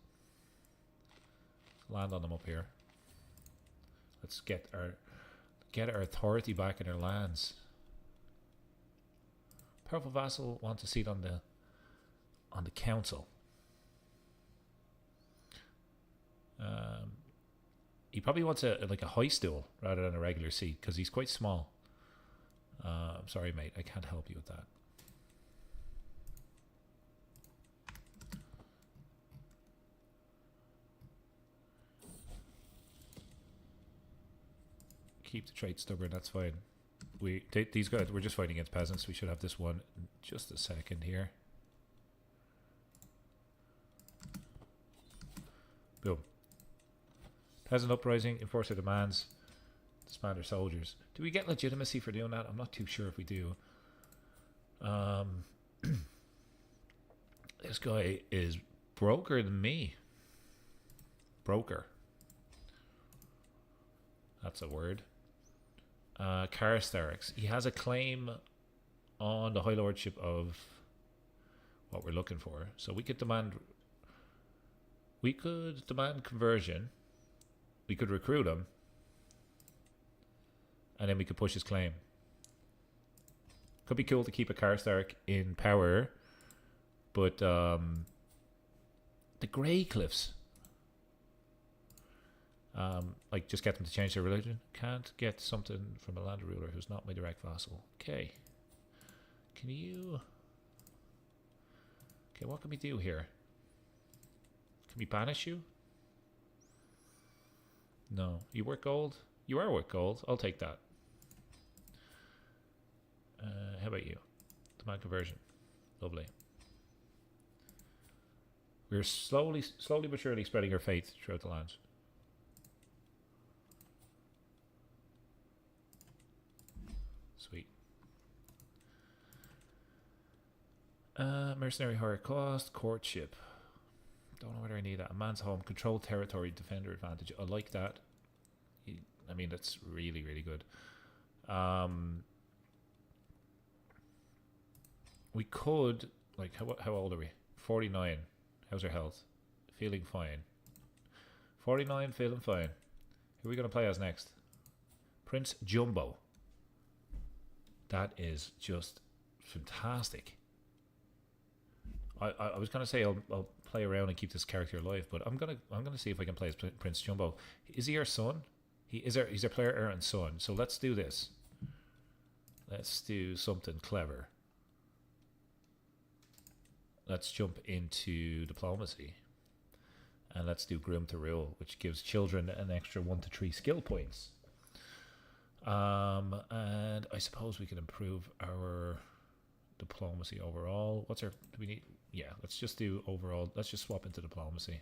Land on them up here. Let's get our authority back in our lands. Powerful vassal wants a seat on the council. He probably wants like a high stool rather than a regular seat because he's quite small. I'm sorry, mate. I can't help you with that. Keep the trait stubborn. That's fine. These guys, we're just fighting against peasants. We should have this one in just a second here. Boom. Peasant uprising, enforcer demands, disband our soldiers. Do we get legitimacy for doing that? I'm not too sure if we do. This guy is broker than me. Broker. That's a word. Karastarix. He has a claim on the High Lordship of what we're looking for. So we could demand... We could demand conversion. We could recruit him. And then we could push his claim. Could be cool to keep a Karastarix in power. But the Grey Cliffs... like just get them to change their religion. Can't get something from a land ruler who's not my direct vassal. Okay. Can you... Okay, what can we do here? Can we banish you? No. You worth gold? You are worth gold. I'll take that. How about you? Demand conversion. Lovely. We're slowly but surely spreading our faith throughout the lands. Sweet. Mercenary higher cost, courtship. Don't know whether I need that. A man's home, control territory, defender advantage. I like that. I mean, that's really, really good. We could, like, how old are we? 49. How's our health? Feeling fine. 49, feeling fine. Who are we going to play as next? Prince Jumbo. That is just fantastic. I was gonna say I'll play around and keep this character alive, but I'm gonna see if I can play as Prince Jumbo. Is he our son? He's our player Aaron's son. So let's do this. Let's do something clever. Let's jump into diplomacy, and let's do groom to rule, which gives children an extra 1 to 3 skill points. And I suppose we can improve our diplomacy overall. What's our... Do we need... Yeah, let's just do overall... Let's just swap into diplomacy.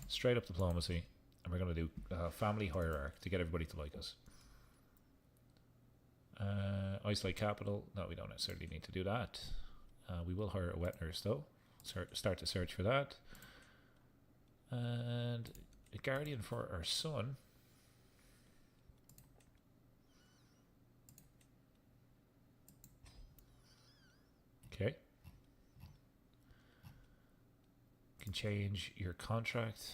Straight up diplomacy. And we're going to do family hierarchy to get everybody to like us. Isolate capital. No, we don't necessarily need to do that. We will hire a wet nurse, though. Start to search for that. And a guardian for our son. Okay. Can change your contract.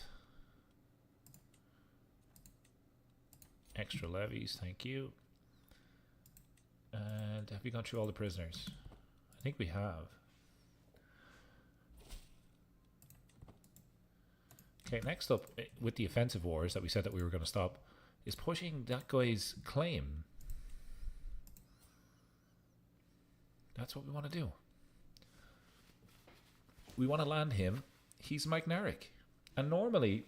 Extra levies, thank you. And have we gone through all the prisoners? I think we have. Okay, next up, with the offensive wars that we said that we were going to stop, is pushing that guy's claim. That's what we want to do. We want to land him. He's Magnaric. And normally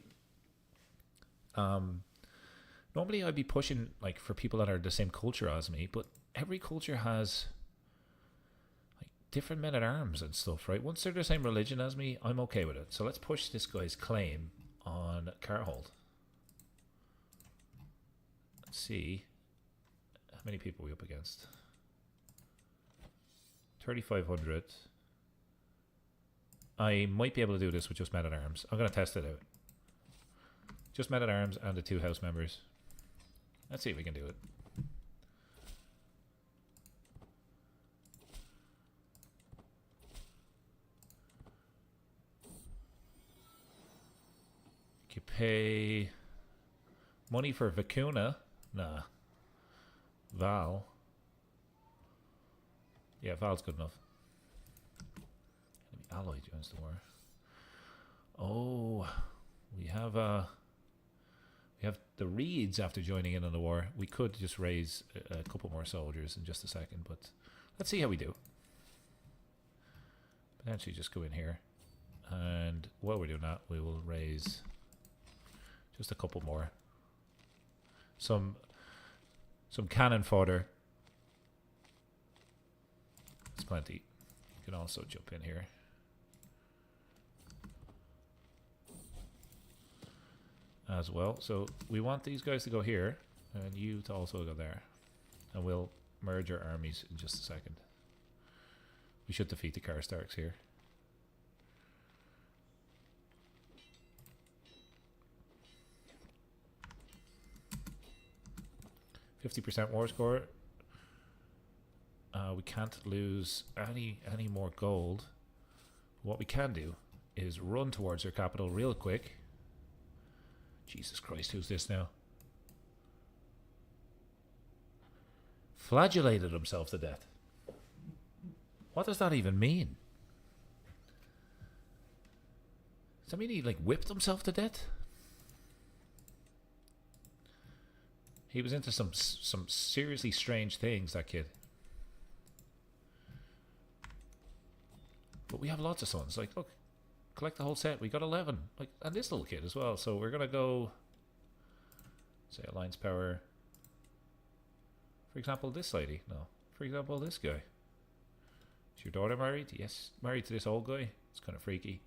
I'd be pushing like for people that are the same culture as me, but every culture has like different men at arms and stuff, right? Once they're the same religion as me, I'm okay with it. So let's push this guy's claim on Carhold. Let's see how many people are we up against. 3,500. I might be able to do this with just men at arms. I'm going to test it out. Just men at arms and the 2 house members. Let's see if we can do it. You pay money for Vicuna. Nah. Val. Yeah, Val's good enough. Enemy ally joins the war. Oh, we have We have the Reeds after joining in on the war. We could just raise a couple more soldiers in just a second, but let's see how we do. Potentially just go in here. And while we're doing that, we will raise just a couple more. Some cannon fodder. It's plenty. You can also jump in here. As well. So we want these guys to go here and you to also go there. And we'll merge our armies in just a second. We should defeat the Karstarks here. %50 war score. We can't lose any more gold. What we can do is run towards our capital real quick. Jesus Christ, who's this now? Flagellated himself to death. What does that even mean? Does that mean he like whipped himself to death? He was into some seriously strange things, that kid. But we have lots of sons. Like, look, collect the whole set. We got 11. Like, and this little kid as well. So we're gonna go. Say alliance power. For example, this lady. No. For example, this guy. Is your daughter married? Yes. Married to this old guy. It's kind of freaky.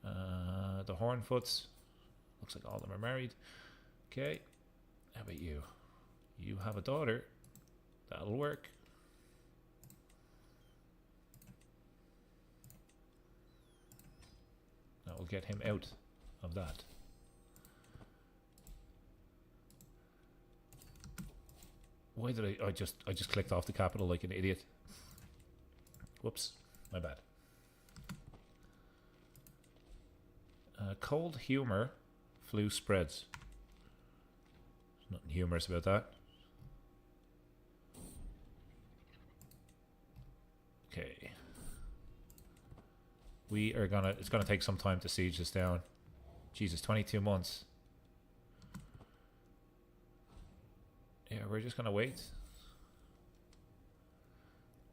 The Hornfoots. Looks like all of them are married. Okay. How about you? You have a daughter. That'll work. That will get him out of that. Why did I just clicked off the capital like an idiot. Whoops, my bad. Cold humor flu spreads. There's nothing humorous about that. Okay. It's gonna take some time to siege this down. Jesus, 22 months. Yeah, we're just gonna wait.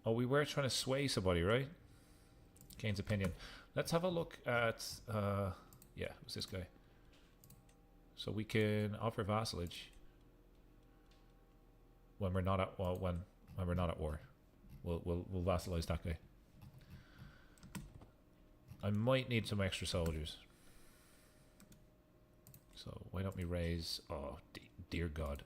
Oh, we were trying to sway somebody, right? Kane's opinion. Let's have a look at yeah, it was this guy. So we can offer vassalage when we're not at when we're not at war. We'll vassalize that guy. I might need some extra soldiers. So why don't we raise... Oh, dear God.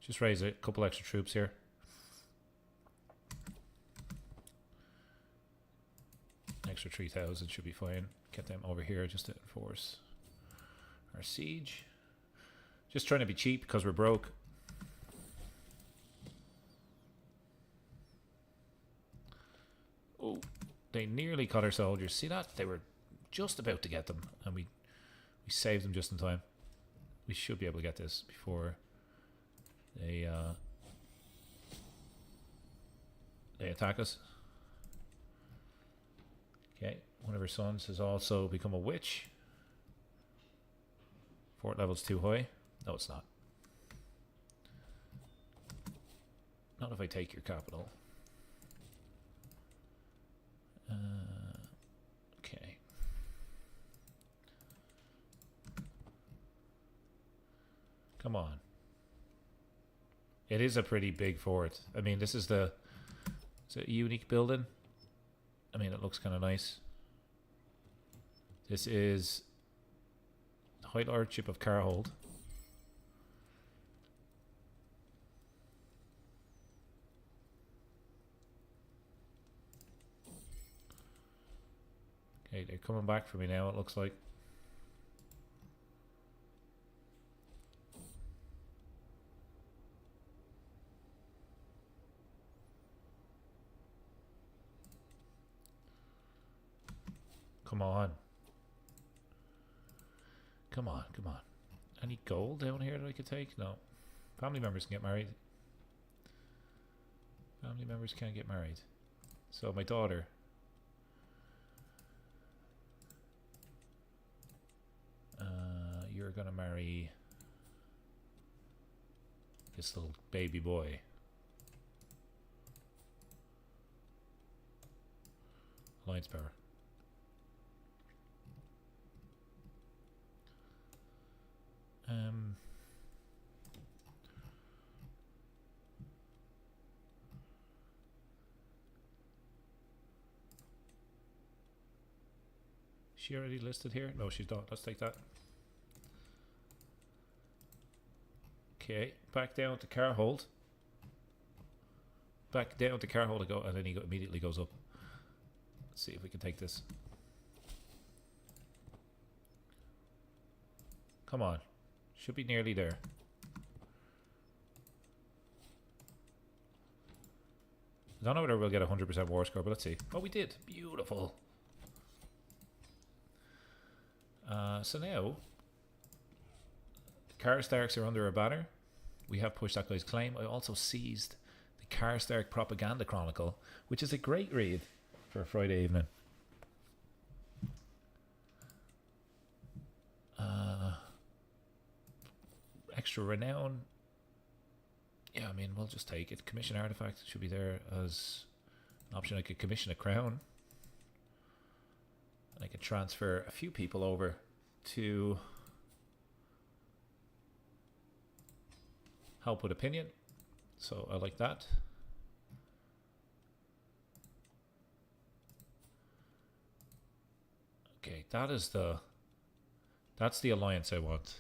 Just raise a couple extra troops here. Extra 3,000 should be fine. Get them over here just to enforce our siege. Just trying to be cheap because we're broke. Oh, they nearly caught our soldiers. See that? They were just about to get them, and we saved them just in time. We should be able to get this before they attack us. Okay, one of her sons has also become a witch. Fort level's too high. No, it's not. Not if I take your capital. Okay. Come on. It is a pretty big fort. I mean, this is it's a unique building. I mean, it looks kind of nice. This is the High Lordship of Carhold. Okay, they're coming back for me now, it looks like. Come on. Come on, come on. Any gold down here that I could take? No. Family members can get married. Family members can't get married. So my daughter. You're gonna marry this little baby boy. Alliance power. She already listed here? No, she's not. Let's take that. Okay, back down to car hold. Back down to car hold to go, and then he immediately goes up. Let's see if we can take this. Come on. Should be nearly there. I don't know whether we'll get a 100% war score, but let's see. Oh, we did. Beautiful. So now, the Karstarks are under a banner. We have pushed that guy's claim. I also seized the Karstark Propaganda Chronicle, which is a great read for a Friday evening. Extra renown. Yeah, I mean, we'll just take it. Commission artifact should be there as an option. I could commission a crown. And I could transfer a few people over to help with opinion. So I like that. Okay, that's the alliance I want.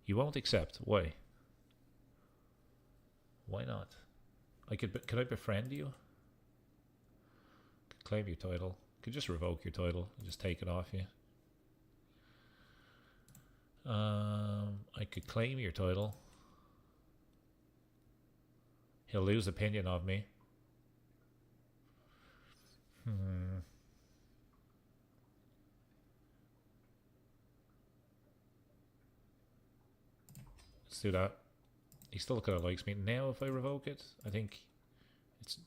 You won't accept. Why? Why not? Could I befriend you? Could claim your title. Could just revoke your title and just take it off you. I could claim your title. He'll lose opinion of me. Let's do that. He still kind of likes me. Now if I revoke it, I think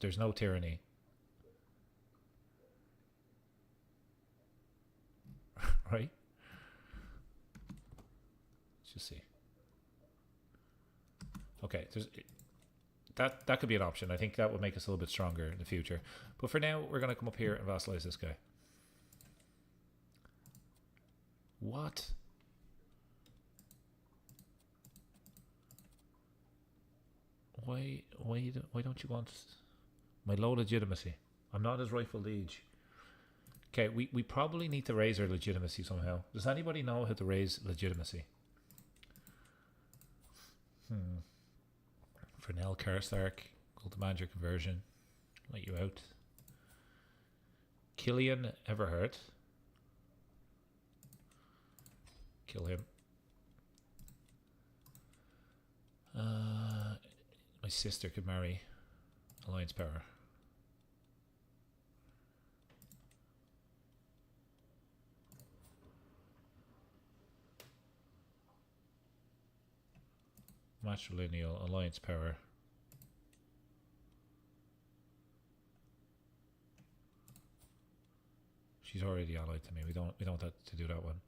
there's no tyranny. Right? Let's just see. Okay, that could be an option. I think that would make us a little bit stronger in the future. But for now, we're going to come up here and vassalize this guy. What? Why don't you want my low legitimacy? I'm not his rightful liege. Okay, we probably need to raise our legitimacy somehow. Does anybody know how to raise legitimacy? Fernell Karstark, go to manager conversion. Let you out. Killian Everhart. Kill him. My sister could marry Alliance Power. Matrilineal Alliance Power. She's already allied to me. We don't have to do that one.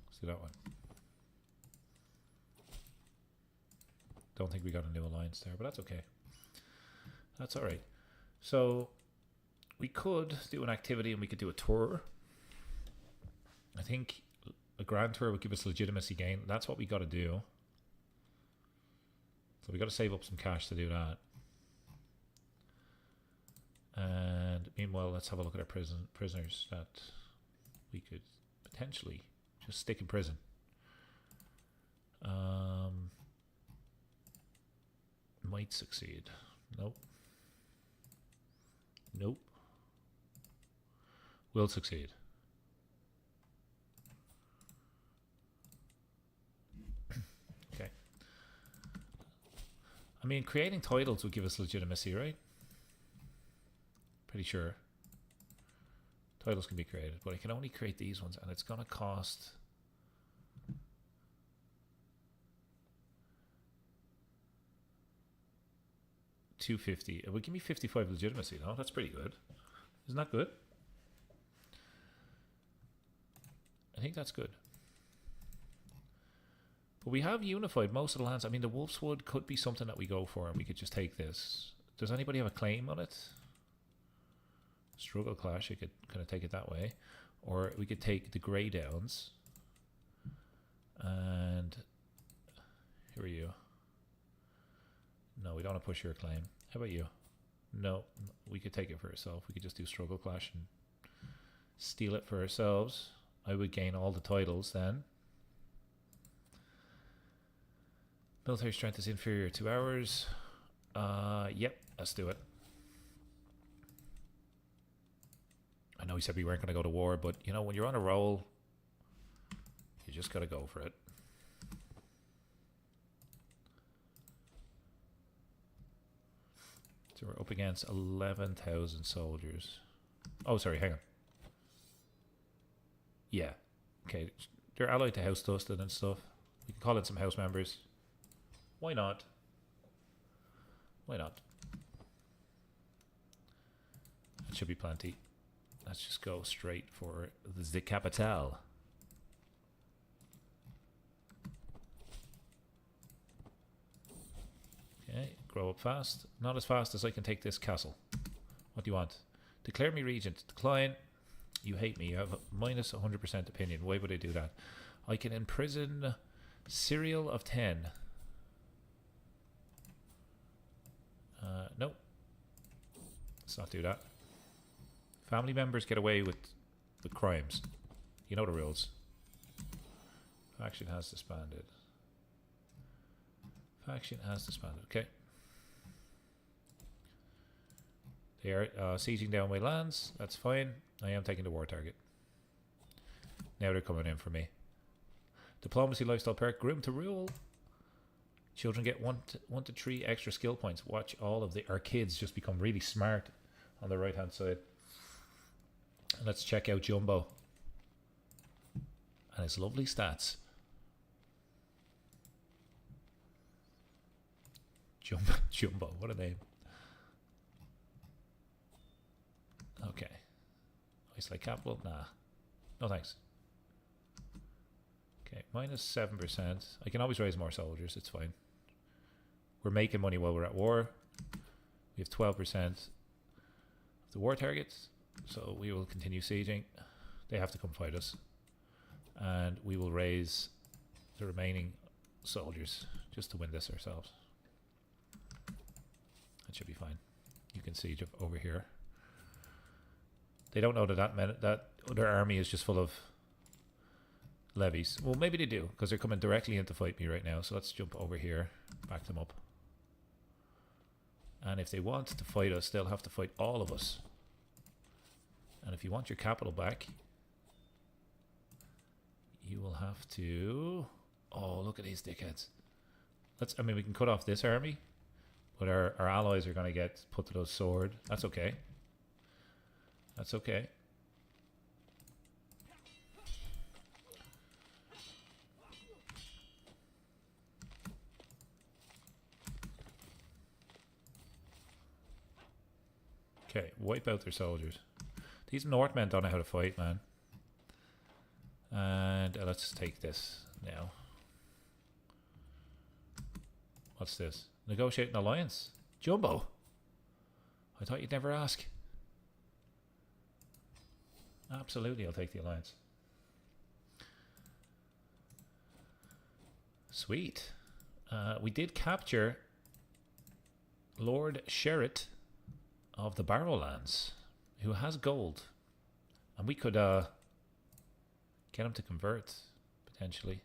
Let's do that one. Don't think we got a new alliance there, but that's okay. That's all right. So we could do an activity and we could do a tour. I think a grand tour would give us legitimacy gain. That's what we got to do. So we got to save up some cash to do that. And meanwhile, let's have a look at our prisoners that we could potentially just stick in prison. Might succeed. Nope. Nope. Will succeed. Okay. I mean, creating titles would give us legitimacy, right? Pretty sure. Titles can be created, but I can only create these ones, and it's going to cost... $250. It would give me 55 legitimacy. No, that's pretty good. Isn't that good? I think that's good. But we have unified most of the lands. I mean, the Wolfswood could be something that we go for, and we could just take this. Does anybody have a claim on it? Struggle Clash, you could kind of take it that way. Or we could take the Grey Downs. And who are you? No, we don't want to push your claim. How about you? No, we could take it for ourselves. We could just do Struggle Clash and steal it for ourselves. I would gain all the titles then. Military strength is inferior to ours. Yep, let's do it. I know we said we weren't going to go to war, but you know, when you're on a roll, you just got to go for it. So we're up against 11,000 soldiers. Oh, sorry, hang on. Yeah. Okay, they're allied to House Dustin and stuff. We can call in some house members. Why not? Why not? That should be plenty. Let's just go straight for the capital. Okay, grow up fast. Not as fast as I can take this castle. What do you want? Declare me regent. Decline. You hate me. You have a minus 100% opinion. Why would I do that? I can imprison Cyril of Thenn. Nope. Let's not do that. Family members get away with crimes. You know the rules. Faction has disbanded. Faction has disbanded. Okay. They are sieging down my lands. That's fine. I am taking the war target. Now they're coming in for me. Diplomacy lifestyle perk. Groom to rule. Children get 1 to 3 extra skill points. Watch all of our kids just become really smart on the right hand side. And let's check out Jumbo and his lovely stats. Jumbo, what a name. Okay. Isolate capital? Nah. No thanks. Okay, minus 7%. I can always raise more soldiers, it's fine. We're making money while we're at war. We have 12% of the war targets, so we will continue sieging. They have to come fight us. And we will raise the remaining soldiers just to win this ourselves. That should be fine. You can siege over here. They don't know that their army is just full of levies. Well, maybe they do, because they're coming directly in to fight me right now. So let's jump over here, back them up. And if they want to fight us, they'll have to fight all of us. And if you want your capital back, you will have to... Oh, look at these dickheads. I mean, we can cut off this army, but our allies are going to get put to the sword. That's okay. That's okay. Okay, wipe out their soldiers. These Northmen don't know how to fight, man. And let's take this now. What's this? Negotiate an alliance? Jumbo? I thought you'd never ask. Absolutely, I'll take the alliance. Sweet. We did capture Lord Sherritt of the Barrowlands, who has gold, and we could get him to convert potentially.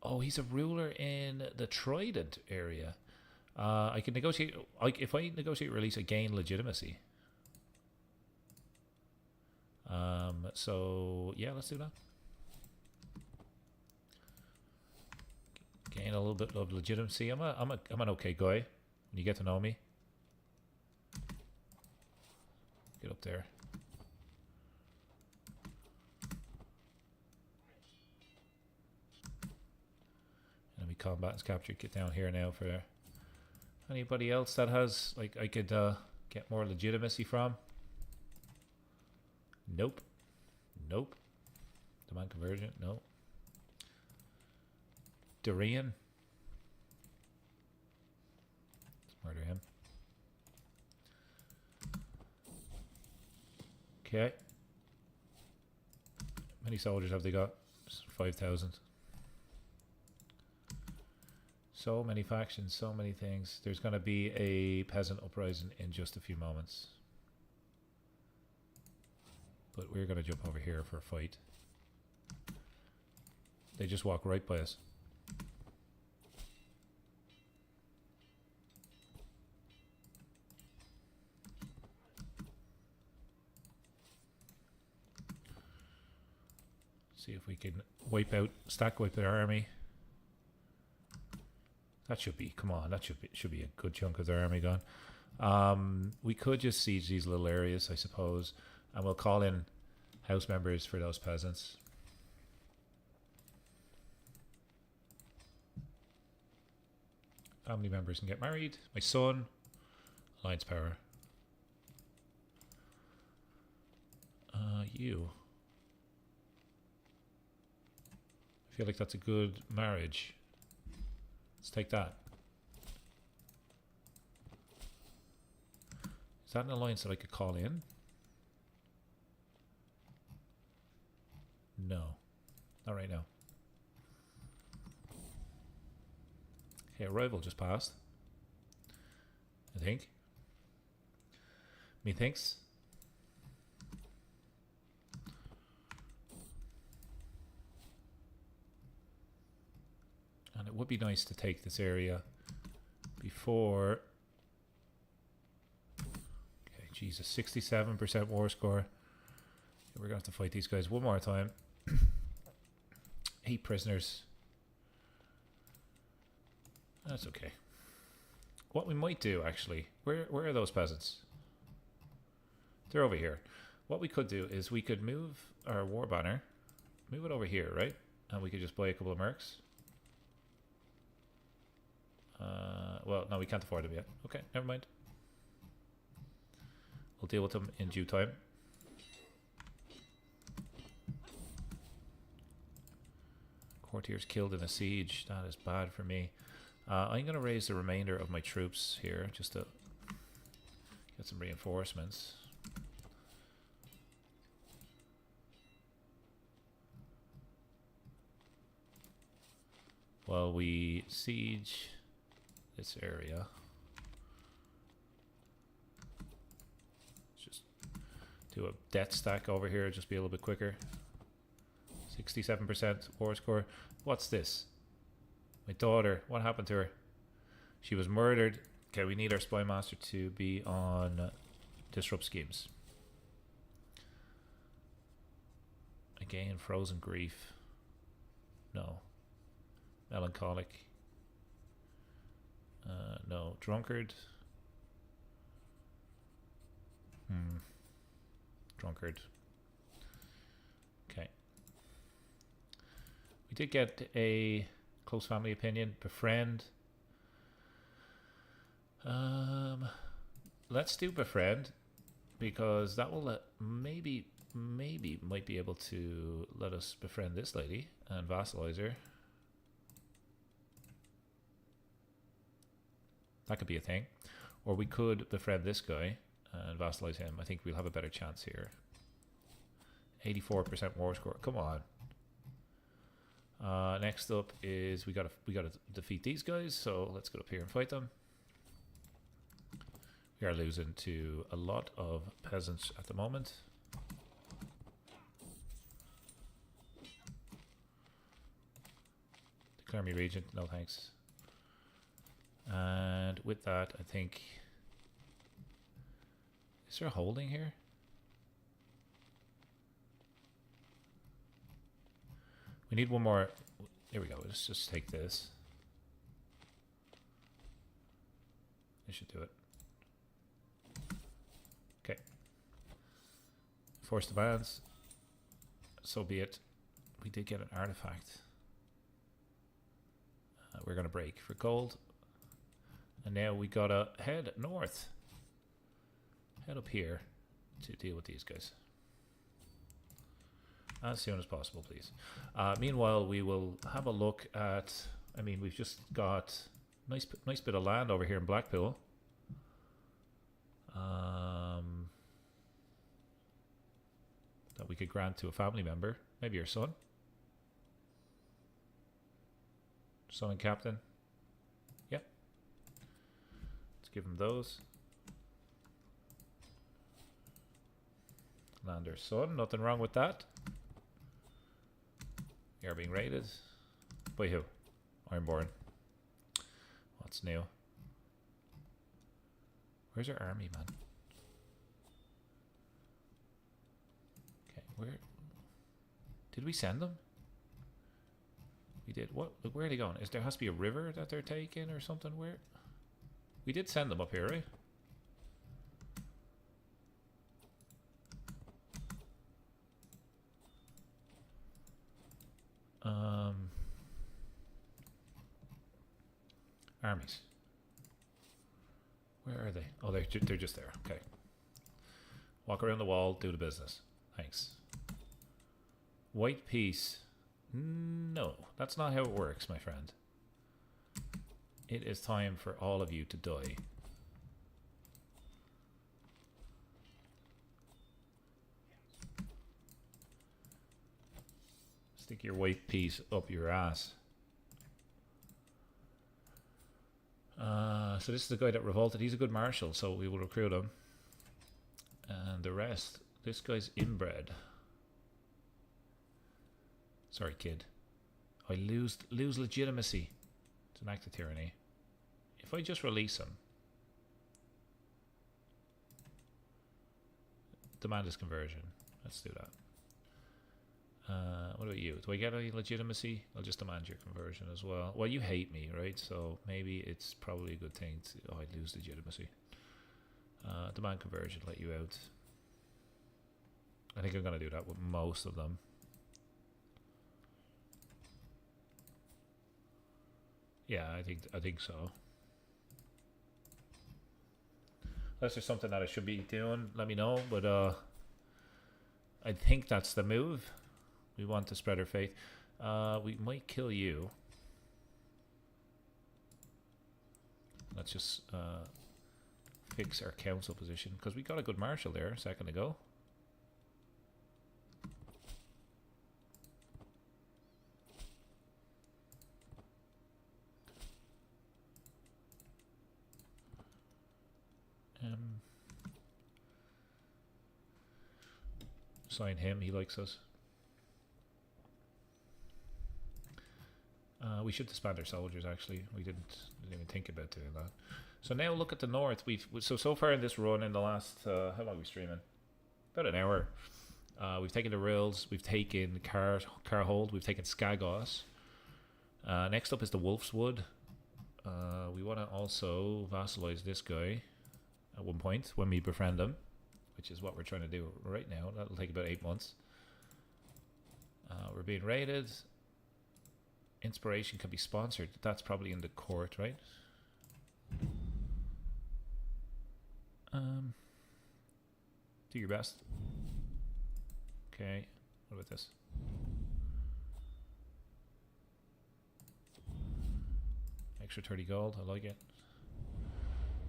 Oh, he's a ruler in the Trident area. I can negotiate. If I negotiate release, I gain legitimacy. So yeah, let's do that. Gain a little bit of legitimacy. I'm an okay guy when you get to know me. Get up there. combatants captured. Get down here now for anybody else that has, like, I could get more legitimacy from. Nope. Nope. Demand conversion. No. Dorian. Let's murder him. Okay. How many soldiers have they got? 5,000. So many factions, so many things. There's going to be a peasant uprising in just a few moments. But we're going to jump over here for a fight. They just walk right by us. See if we can stack wipe their army. That should be, come on, that should be a good chunk of their army gone. We could just siege these little areas, I suppose, and we'll call in house members for those peasants. Family members can get married. My son, alliance power. You. I feel like that's a good marriage. Let's take that. Is that an alliance that I could call in? No. Not right now. Okay, arrival just passed. I think. Methinks. And it would be nice to take this area before. Okay, Jesus, 67% war score. We're going to have to fight these guys one more time. 8 prisoners. That's okay. What we might do, actually, where are those peasants? They're over here. What we could do is we could move our war banner, move it over here, right? And we could just buy a couple of mercs. Well, no, we can't afford them yet. Okay, never mind. We'll deal with them in due time. Courtiers killed in a siege. That is bad for me. I'm going to raise the remainder of my troops here just to get some reinforcements. While we siege this area. Let's just do a debt stack over here, just be a little bit quicker. 67% war score. What's this? My daughter, what happened to her? She was murdered. Okay, we need our spy master to be on disrupt schemes. Again, frozen grief. No. Melancholic. No. Drunkard. Drunkard. Okay. We did get a close family opinion. Befriend. Let's do befriend, because that will maybe might be able to let us befriend this lady and vassalize her. That could be a thing. Or we could befriend this guy and vassalize him. I think we'll have a better chance here. 84% war score. Come on. Next up is we gotta defeat these guys, so let's go up here and fight them. We are losing to a lot of peasants at the moment. Declare me regent. No thanks. And with that, I think... Is there a holding here? We need one more. Here we go. Let's just take this. I should do it. Okay. Force demands. So be it. We did get an artifact. we're going to break for gold. And now we got to head north. Head up here to deal with these guys. As soon as possible, please. Meanwhile, we will have a look at... I mean, we've just got nice bit of land over here in Blackpool. That we could grant to a family member. Maybe your son. Son and captain. Yep. Let's give him those. Lander's son. Nothing wrong with that. You're being raided. By who? Ironborn. What's new? Where's our army, man? Okay, where... Did we send them? We did. What? Look, where are they going? There has to be a river that they're taking or something? Where? We did send them up here, right? Armies. Where are they? Oh, they're just there. Okay. Walk around the wall, do the business. Thanks. White peace. No, that's not how it works, my friend. It is time for all of you to die. Stick your white piece up your ass. So this is the guy that revolted. He's a good marshal, so we will recruit him. And the rest, this guy's inbred. Sorry, kid. I lose legitimacy. It's an act of tyranny. If I just release him, demand his conversion. Let's do that. What about you? Do I get any legitimacy? I'll just demand your conversion as well. Well, you hate me, right? So maybe it's probably a good thing to... Oh, I lose legitimacy. Demand conversion, let you out. I think I'm going to do that with most of them. Yeah, I think so. Unless there's something that I should be doing, let me know. But I think that's the move. We want to spread our faith. We might kill you. Let's just fix our council position, because we got a good marshal there a second ago. Sign him, he likes us. We should disband our soldiers, actually. We didn't even think about doing that. So now look at the north. So far in this run, in the last how long are we streaming? About an hour. We've taken the Rills, we've taken Carhold, we've taken Skagos. Next up is the Wolf's Wood. We want to also vassalize this guy at one point when we befriend him, which is what we're trying to do right now. That'll take about 8 months. We're being raided. Inspiration can be sponsored. That's probably in the court, right? Do your best. Okay. What about this? Extra 30 gold. I like it.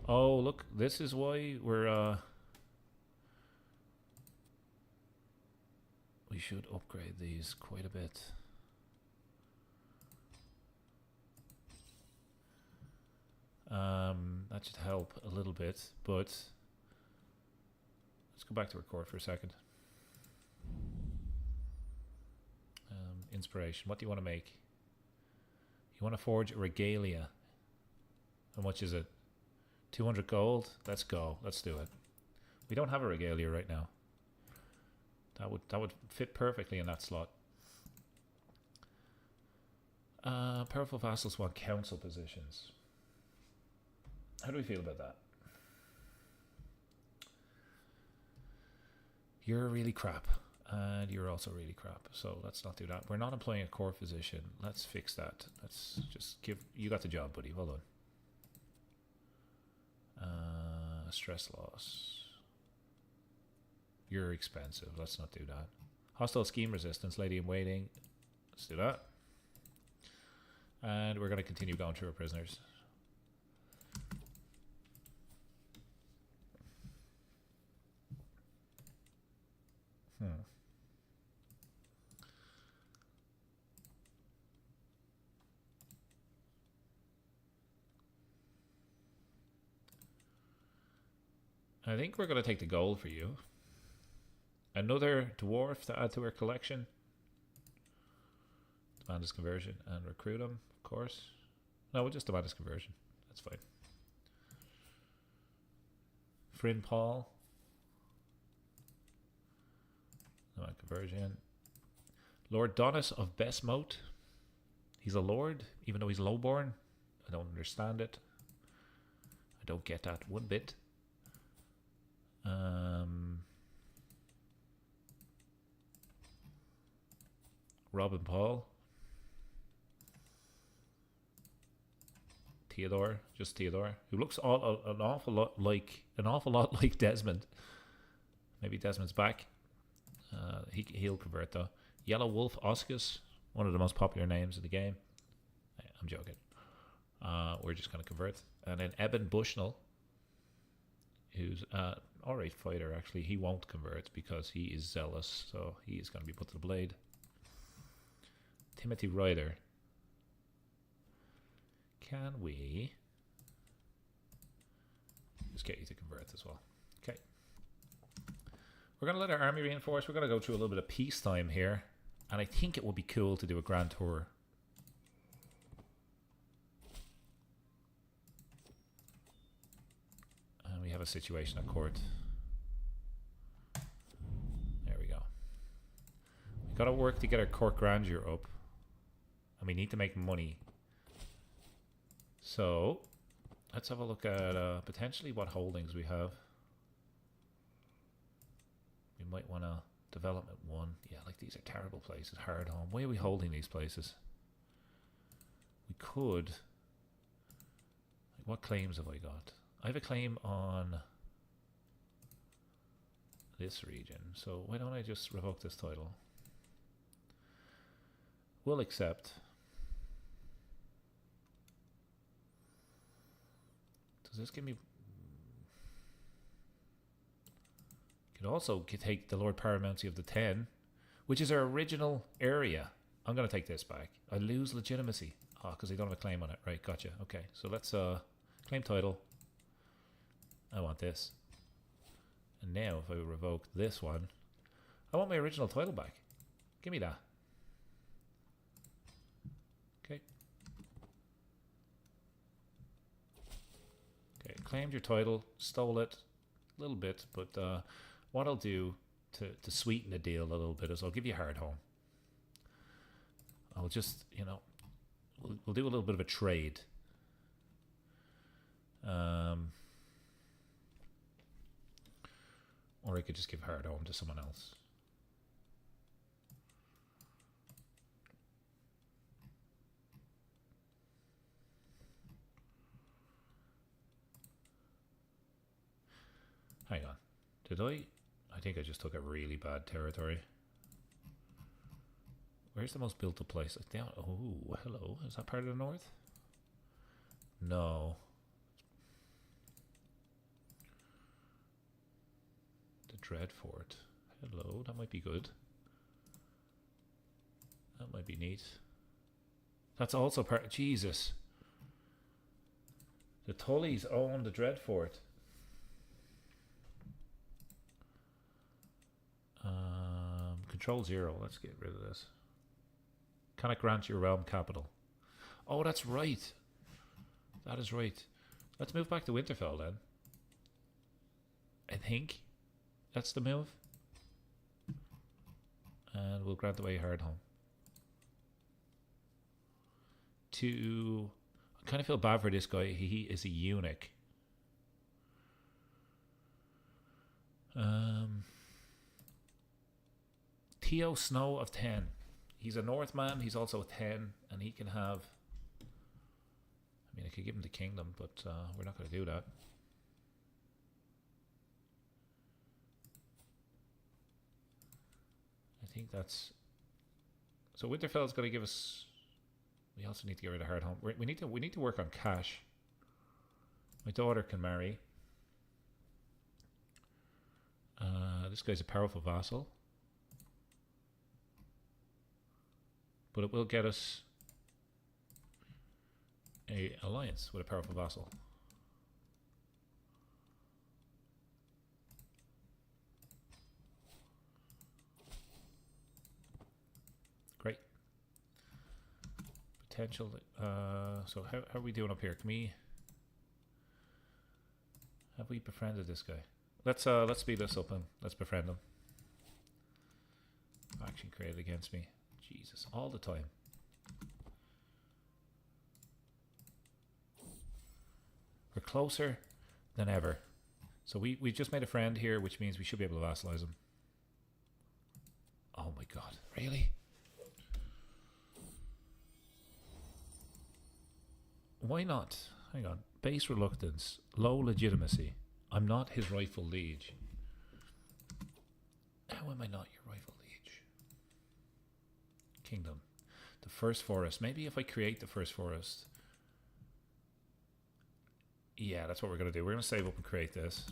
Oh, look. This is why we're... we should upgrade these quite a bit. That should help a little bit, but let's go back to record for a second. Inspiration. What do you want to make? You want to forge a regalia. How much is it? 200 gold? Let's go. Let's do it. We don't have a regalia right now. That would fit perfectly in that slot. Powerful vassals want council positions. How do we feel about that? You're really crap. And you're also really crap, so let's not do that. We're not employing a core physician. Let's fix that. Let's just give... You got the job, buddy. Well done. Stress loss. You're expensive. Let's not do that. Hostile scheme resistance. Lady in waiting. Let's do that. And we're going to continue going through our prisoners. I think we're going to take the gold for you. Another dwarf to add to our collection. Demand his conversion and recruit him, of course. No, we'll just demand his conversion. That's fine. Fryn Paul. Demand conversion. Lord Donis of Bestmote. He's a lord, even though he's lowborn. I don't understand it. I don't get that one bit. Robin Paul. Theodore, just Theodore, who looks an awful lot like Desmond. Maybe Desmond's back. He'll convert though. Yellow Wolf Oscus, one of the most popular names in the game. I'm joking. We're just going to convert. And then Eben Bushnell, who's alright fighter actually. He won't convert because he is zealous, so he is going to be put to the blade. Timothy Ryder. Can we just get you to convert as well? Okay. We're going to let our army reinforce. We're going to go through a little bit of peacetime here. And I think it would be cool to do a grand tour. And we have a situation at court. There we go. We've got to work to get our court grandeur up. And we need to make money. So, let's have a look at potentially what holdings we have. We might want to development 1. Yeah, like these are terrible places. Hard home. Why are we holding these places? We could... Like, what claims have I got? I have a claim on this region. So why don't I just revoke this title? We'll accept... Does this give me... You could also take the Lord Paramountcy of the Thenn, which is our original area. I'm going to take this back. I lose legitimacy. Oh, because I don't have a claim on it. Right, gotcha. Okay, so let's claim title. I want this. And now if I revoke this one, I want my original title back. Give me that. Okay. Okay, claimed your title, stole it a little bit, but what I'll do to sweeten the deal a little bit is I'll give you hard home. I'll just, you know, we'll do a little bit of a trade. Or I could just give hard home to someone else. Hang on. Did I? I think I just took a really bad territory. Where's the most built up place? Like down. Oh, hello. Is that part of the north? No. The Dreadfort. Hello. That might be good. That might be neat. That's also part. Jesus. The Tullys own the Dreadfort. Control 0. Let's get rid of this. Can it grant your realm capital? Oh, that's right. That is right. Let's move back to Winterfell then. I think that's the move. And we'll grant away hard home. I kind of feel bad for this guy. He is a eunuch. Theo Snow of Thenn. He's a Northman. He's also a Thenn, and he can have. I mean, I could give him the kingdom, but we're not going to do that. I think that's. So Winterfell's going to give us. We also need to get rid of Hardhome. We need to work on cash. My daughter can marry. This guy's a powerful vassal. But it will get us a alliance with a powerful vassal. Great. Potential. So how are we doing up here? Can we... Have we befriended this guy? Let's speed this up and let's befriend him. Faction created against me. Jesus, all the time. We're closer than ever. So we just made a friend here, which means we should be able to vassalize him. Oh my god, really? Why not? Hang on. Base reluctance, low legitimacy. I'm not his rightful liege. How am I not your rightful liege? Kingdom. The first forest. Maybe if I create the first forest. Yeah, that's what we're going to do. We're going to save up and create this.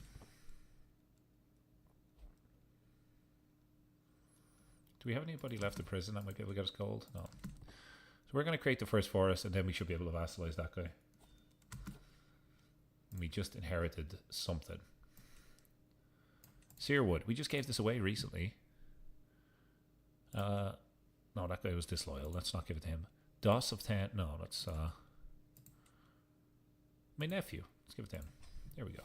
Do we have anybody left in prison that might be able to get us gold? No. So we're going to create the first forest and then we should be able to vassalize that guy. We just inherited something. Searwood. We just gave this away recently. No, that guy was disloyal. Let's not give it to him. Doss of Thenn. No, that's my nephew. Let's give it to him. There we go.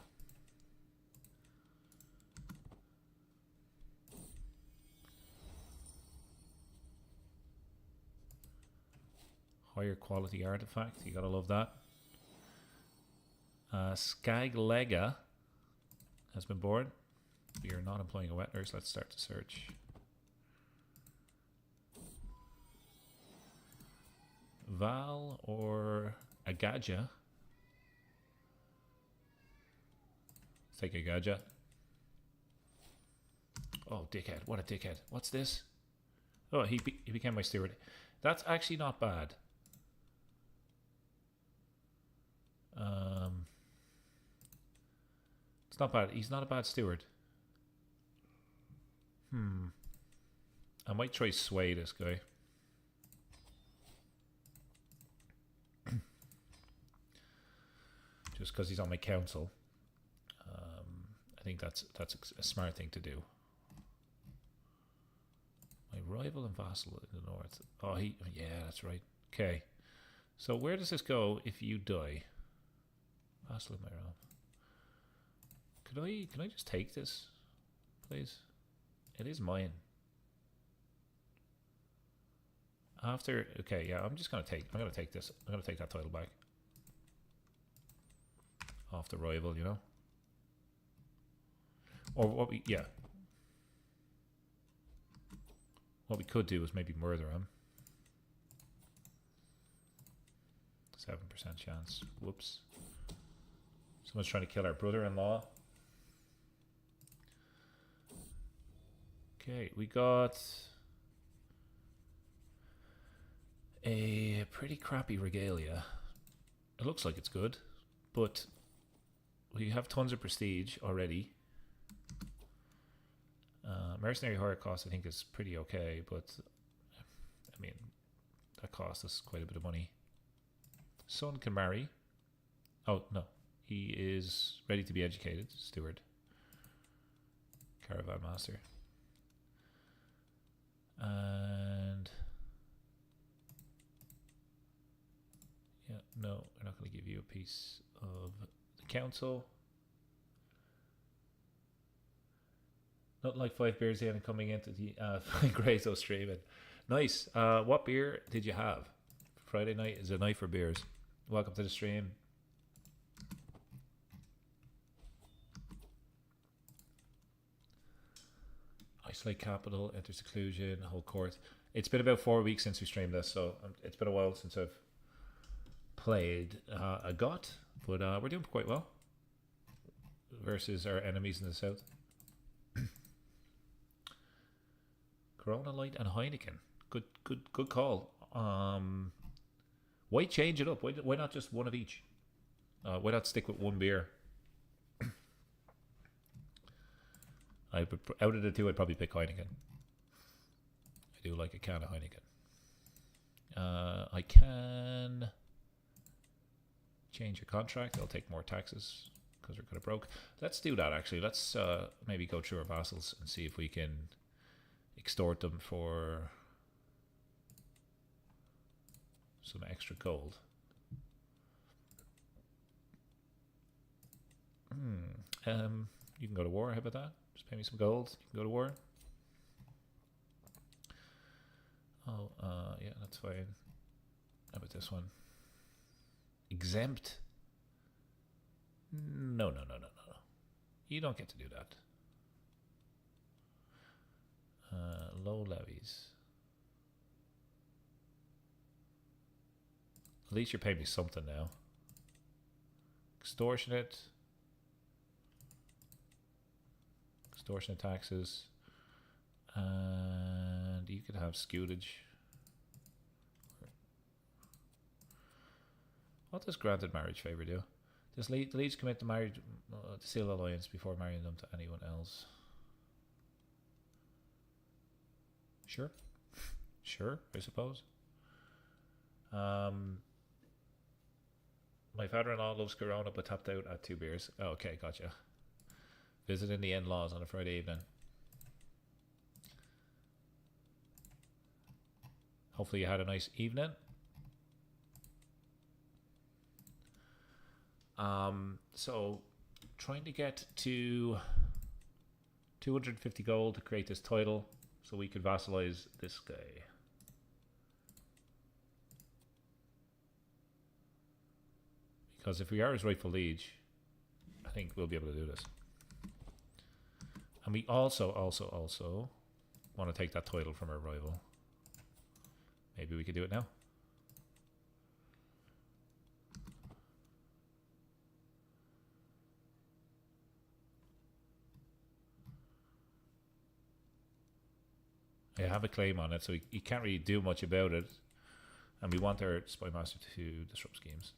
Higher quality artifact. You gotta love that. Skaglega has been born. We are not employing a wet nurse. Let's start the search. Val or Agaja? Let's take Agaja. Oh, dickhead. What a dickhead. What's this? Oh, he became my steward. That's actually not bad. It's not bad. He's not a bad steward. I might try sway this guy. Just because he's on my council. I think that's a smart thing to do. My rival and vassal in the north. Oh, yeah, that's right. Okay. So where does this go if you die? Vassal in my realm. Can I just take this, please? It is mine. After, okay, yeah, I'm gonna take this. I'm gonna take that title back. Off the rival, you know? Or what we could do is maybe murder him. 7% chance. Whoops. Someone's trying to kill our brother-in-law. Okay, we got a pretty crappy regalia. It looks like it's good, but we have tons of prestige already. Mercenary hire cost I think is pretty okay, but I mean that cost us quite a bit of money. Son can marry. Oh no, he is ready to be educated. Steward. Caravan master. And yeah, no, we're not going to give you a piece of the council. Not like 5 beers in and coming into the Grayzo streaming. Nice. What beer did you have? Friday night is a night for beers. Welcome to the stream. Isolate capital, enter seclusion, hold court. It's been about 4 weeks since we streamed this, so it's been a while since I've played AGOT, but we're doing quite well versus our enemies in the south. Corona Light and Heineken. Good call. Why change it up? Why not just one of each? Why not stick with one beer? Out of the two, I'd probably pick Heineken. I do like a can of Heineken. I can change your contract. I'll take more taxes because we're kind of broke. Let's do that, actually. Let's maybe go through our vassals and see if we can extort them for some extra gold. You can go to war. How about that? Just pay me some gold. You can go to war. Oh, yeah, that's fine. How about this one? Exempt? No. You don't get to do that. Low levies. At least you're paying me something now. Extortionate taxes. And you could have scutage. What does granted marriage favor do? Does the leads commit to marriage to seal alliance before marrying them to anyone else? Sure, I suppose. My father-in-law loves Corona but tapped out at 2 beers. Oh, okay, gotcha. Visiting the in-laws on a Friday evening. Hopefully you had a nice evening. So trying to get to 250 gold to create this title so we could vassalize this guy. Because if we are his rightful liege, I think we'll be able to do this. And we also want to take that title from our rival. Maybe we could do it now. I have a claim on it, so he can't really do much about it. And we want our spy master to disrupt schemes.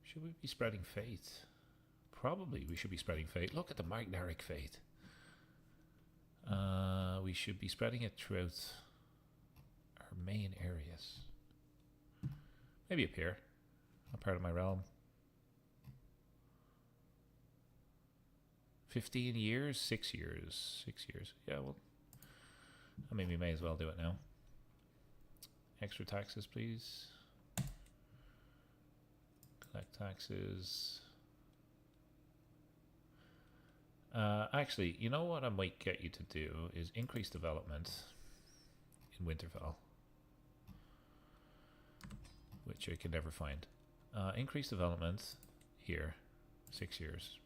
Should we be spreading faith? Probably we should be spreading faith. Look at the Magnaric faith. We should be spreading it throughout our main areas. Maybe up here. A part of my realm. 15 years? 6 years. 6 years. Yeah, well, I mean, we may as well do it now. Extra taxes, please. Collect taxes. Actually, you know what I might get you to do is increase development in Winterfell, which I can never find. Increase development here, 6 years.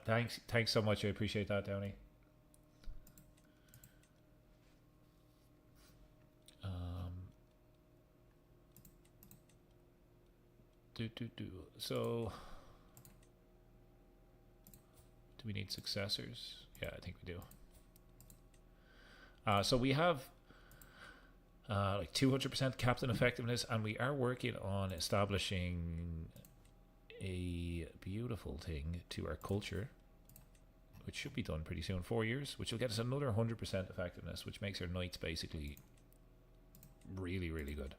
Thanks so much. I appreciate that, Downey. So, do we need successors? Yeah, I think we do. So we have like 200% captain effectiveness, and we are working on establishing a beautiful thing to our culture, which should be done pretty soon. 4 years, which will get us another 100% effectiveness, which makes our knights basically really, really good.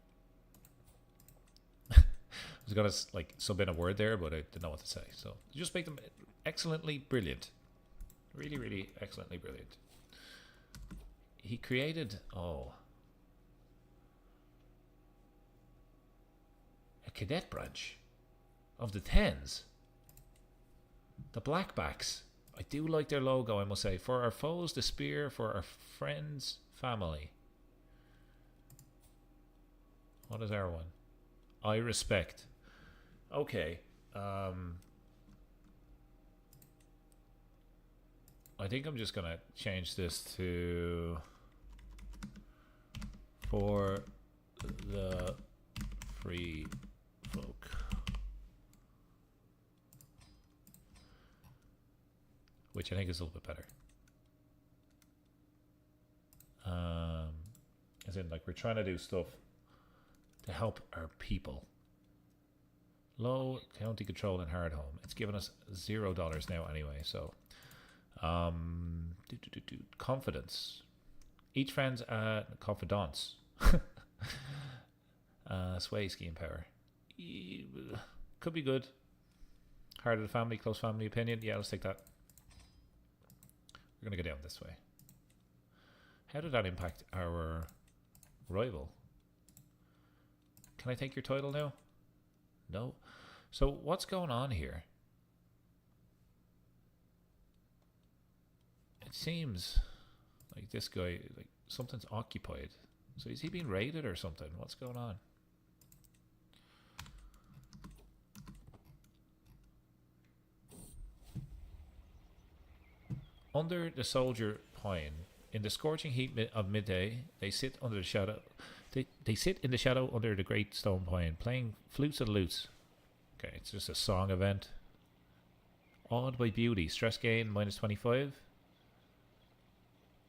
I was gonna like sub in a word there, but I didn't know what to say. So just make them excellently brilliant, really, really excellently brilliant. He created a cadet branch of the Thenns, the Blackbacks. I do like their logo, I must say. For our foes, the spear. For our friends, family. What is our one? I respect. Okay. I think I'm just gonna change this to for the free folk. Which I think is a little bit better. As in, like, we're trying to do stuff to help our people. Low county control and hard home. It's given us $0 now anyway, so confidence. Each friend's confidants. Sway scheme power. Could be good. Heart of the family, close family opinion. Yeah, let's take that. We're gonna go down this way. How did that impact our rival? Can I take your title now? No. So what's going on here? It seems like this guy, like something's occupied. So is he being raided or something? What's going on? Under the soldier pine, in the scorching heat of midday, they sit under the shadow. They sit in the shadow under the great stone pine, playing flutes and lutes. Okay, it's just a song event. Awed by beauty, stress gain -25.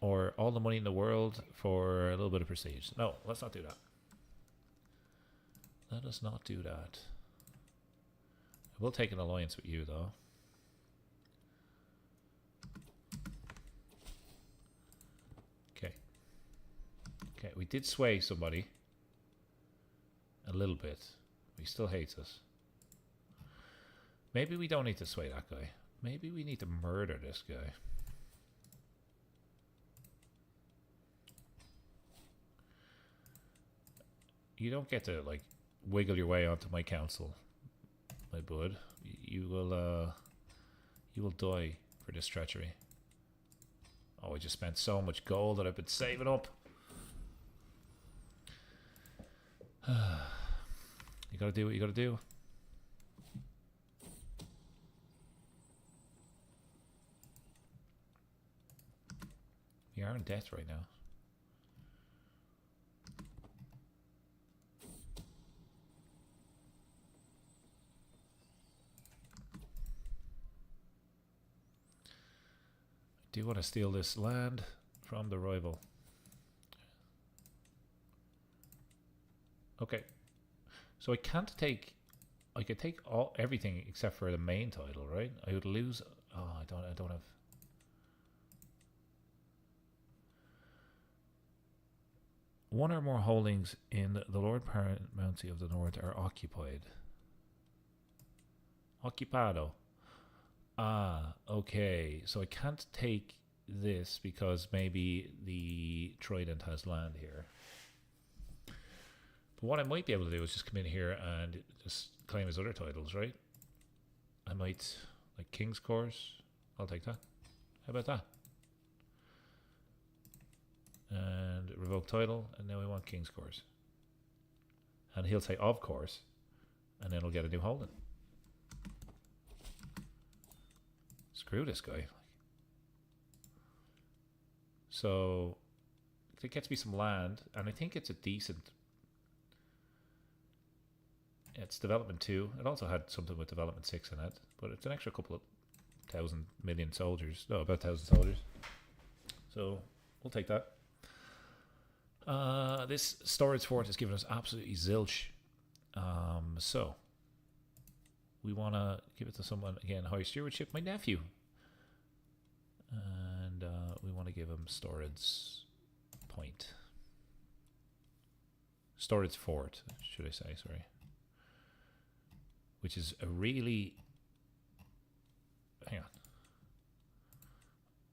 Or all the money in the world for a little bit of prestige. No, let's not do that. Let us not do that. I will take an alliance with you, though. Okay. Okay, we did sway somebody. A little bit. He still hates us. Maybe we don't need to sway that guy. Maybe we need to murder this guy. You don't get to, like, wiggle your way onto my council, my bud. You will die for this treachery. Oh, I just spent so much gold that I've been saving up. You gotta do what you gotta do. We are in debt right now. Do you want to steal this land from the rival? Okay. So I can't take... I could take everything except for the main title, right? I would lose... Oh, I don't have... One or more holdings in the Lord Paramountcy of the North are occupied. Occupado. Ah, okay. So I can't take this because maybe the Trident has land here. But what I might be able to do is just come in here and just claim his other titles, right? I might, like King's Course. I'll take that. How about that? And revoke title, and now we want King's Course. And he'll say of course, and then we'll get a new holding. Screw this guy. So it gets me some land, and I think it's a decent... It's development 2. It also had something with development 6 in it, but it's an extra couple of million soldiers. No, about 1,000 soldiers. So we'll take that. This storage fort has given us absolutely zilch. So we want to give it to someone, again, high stewardship, my nephew. And we want to give him storage point. Storage fort, should I say, sorry. Which is a really... Hang on.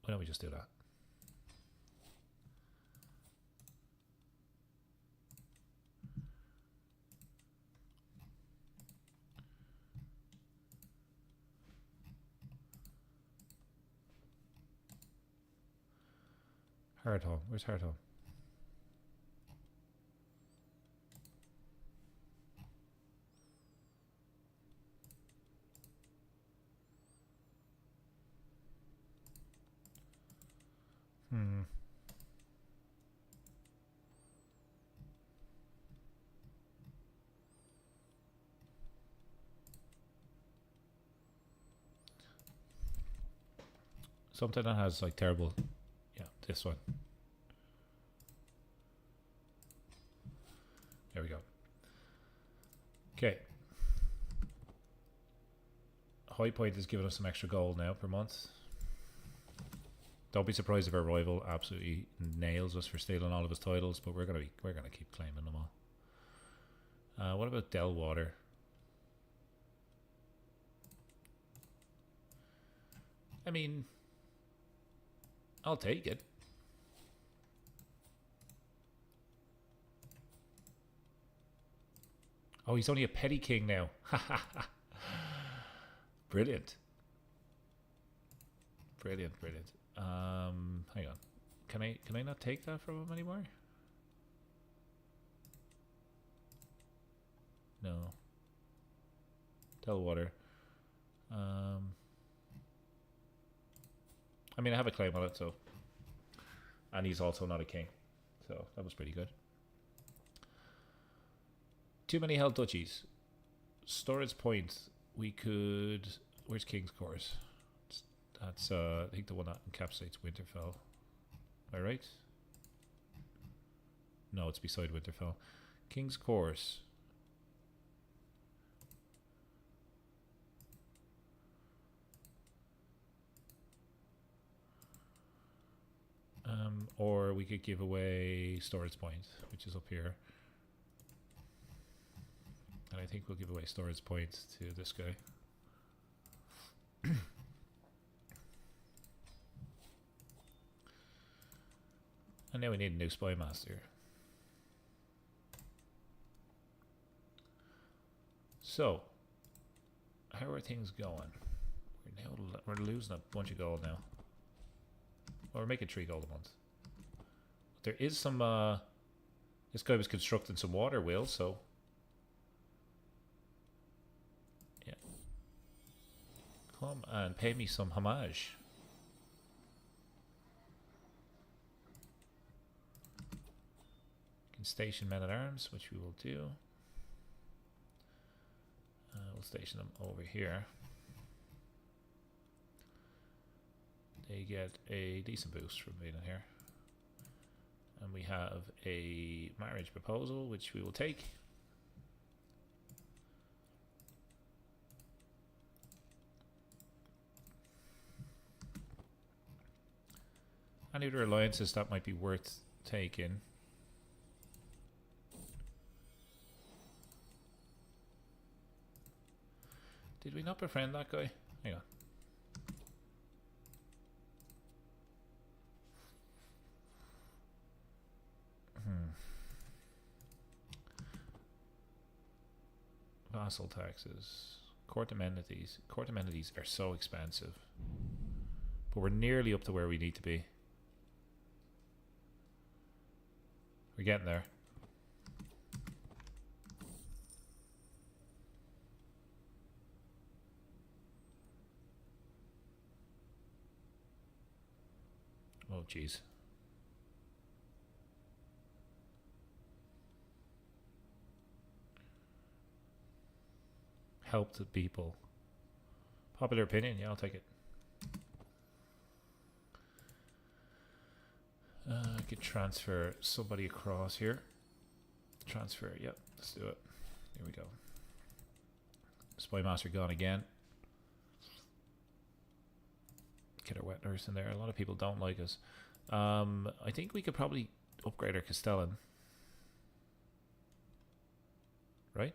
Why don't we just do that? Hard home. Where's hard home? Hmm. Something that has like terrible. Yeah, this one. There we go. Okay. High Point is giving us some extra gold now per month. Don't be surprised if our rival absolutely nails us for stealing all of his titles, but we're gonna keep claiming them all. What about Delwater? I mean, I'll take it. Oh, he's only a petty king now. Brilliant. Brilliant, brilliant. Hang on. Can I not take that from him anymore? No. Delwater. I mean, I have a claim on it, so. And he's also not a king. So that was pretty good. Too many held duchies. Storage point. We could. Where's King's Course? That's I think the one that encapsulates Winterfell. Am I right? No, it's beside Winterfell. King's Course. Or we could give away Storage Point, which is up here. And I think we'll give away Storage Point to this guy. And now we need a new Spy Master. So, how are things going? We're losing a bunch of gold now. Well, we're making 3 gold a month. There is some. This guy was constructing some water wheels, so. Yeah. Come and pay me some homage. Can station men at arms, which we will do. We'll station them over here. They get a decent boost from being in here. And we have a marriage proposal, which we will take. Any other alliances that might be worth taking? Did we not befriend that guy? Hang on. Vassal taxes. Court amenities. Court amenities are so expensive. But we're nearly up to where we need to be. We're getting there. Oh, jeez. Help the people. Popular opinion, yeah, I'll take it. I could transfer somebody across here. Transfer, yep, let's do it. Here we go. Spy Master gone again. Get our wet nurse in there. A lot of people don't like us. I think we could probably upgrade our Castellan. Right?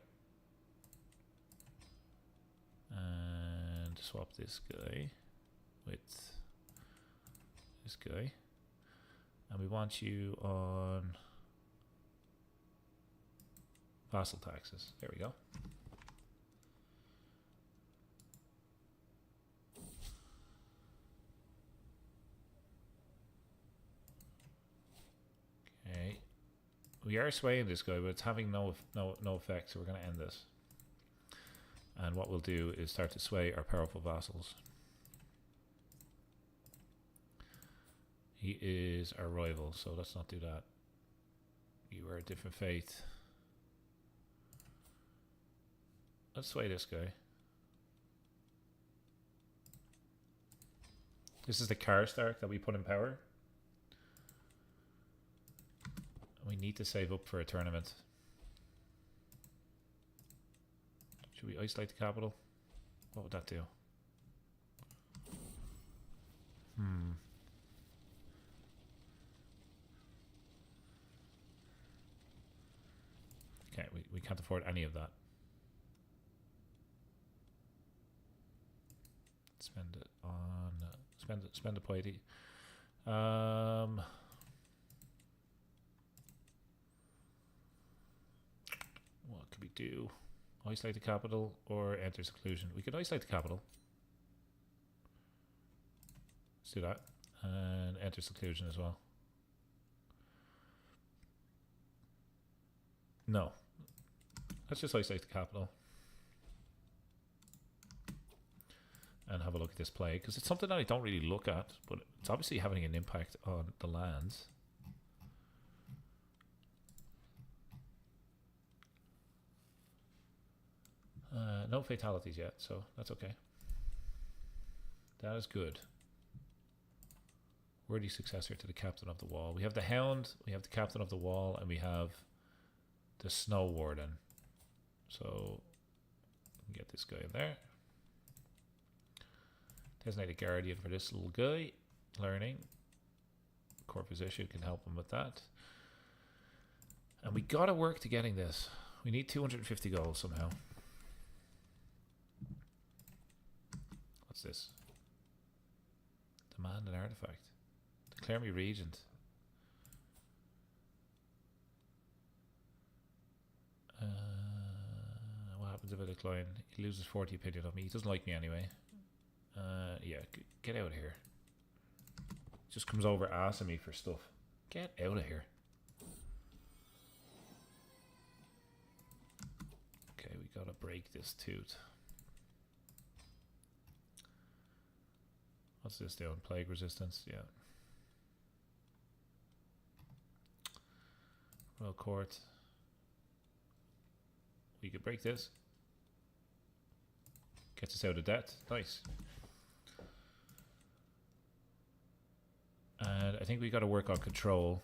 And swap this guy with this guy. And we want you on vassal taxes. There we go. Okay. We are swaying this guy, but it's having no effect, so we're going to end this. And what we'll do is start to sway our powerful vassals. He is our rival, so let's not do that. You are a different fate. Let's sway this guy. This is the Karstark that we put in power. We need to save up for a tournament. Should we isolate the capital? What would that do? Okay, we can't afford any of that. Spend it on spend the piety. What could we do? Isolate the capital or enter seclusion? We could isolate the capital. Let's do that. And enter seclusion as well. No. Let's just isolate the capital. And have a look at this play. Because it's something that I don't really look at. But it's obviously having an impact on the lands. No fatalities yet, so that's okay. That is good. Worthy successor to the captain of the wall. We have the hound, we have the captain of the wall, and we have the snow warden. So we can get this guy in there. Designated guardian for this little guy. Learning. Corpus issue can help him with that. And we gotta work to getting this. We need 250 gold somehow. What's this? Demand an artifact. Declare me regent. What happens if I decline? He loses 40 opinion of me. He doesn't like me anyway. Yeah, get out of here. Just comes over asking me for stuff. Get out of here. Okay, we gotta break this tooth. What's this doing? Plague resistance? Yeah. Royal court. We could break this. Gets us out of debt. Nice. And I think we got to work on control.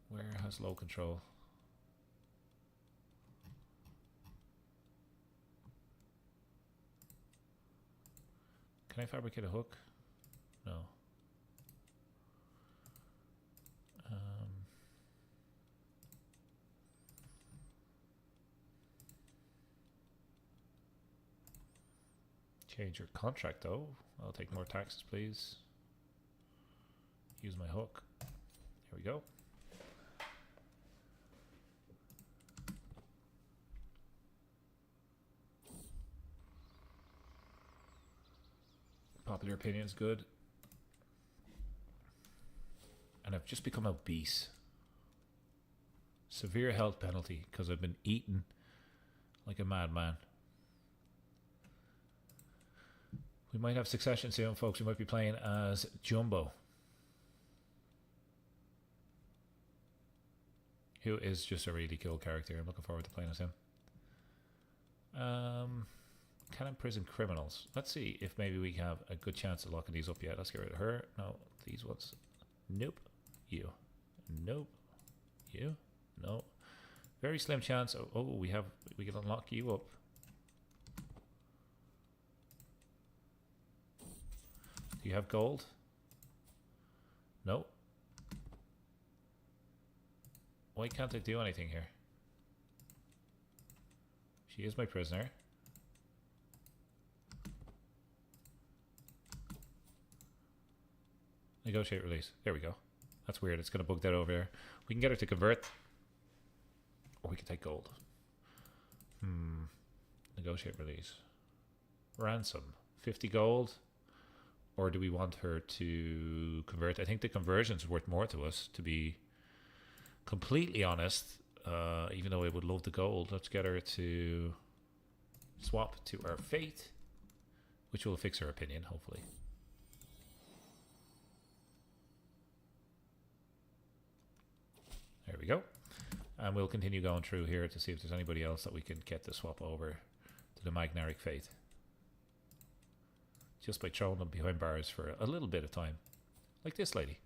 Where has low control? Can I fabricate a hook? No. Change your contract though. I'll take more taxes, please. Use my hook. Here we go. Popular opinion is good. And I've just become obese. Severe health penalty because I've been eating like a madman. We might have succession soon, folks. We might be playing as Jumbo, who is just a really cool character. I'm looking forward to playing as him. Can imprison criminals. Let's see if maybe we have a good chance of locking these up yet. Let's get rid of her. No, these ones. Nope. You. Nope. You. No. Very slim chance. Oh, we can unlock you up. Do you have gold? No. Why can't I do anything here? She is my prisoner. Negotiate release. There we go. That's weird. It's going to bug that over there. We can get her to convert. Or we can take gold. Negotiate release. Ransom. 50 gold. Or do we want her to convert? I think the conversion's worth more to us, to be completely honest. even though I would love the gold. Let's get her to swap to our fate, which will fix her opinion, hopefully. There we go. And we'll continue going through here to see if there's anybody else that we can get to swap over to the Magnaric Fate. Just by throwing them behind bars for a little bit of time. Like this lady.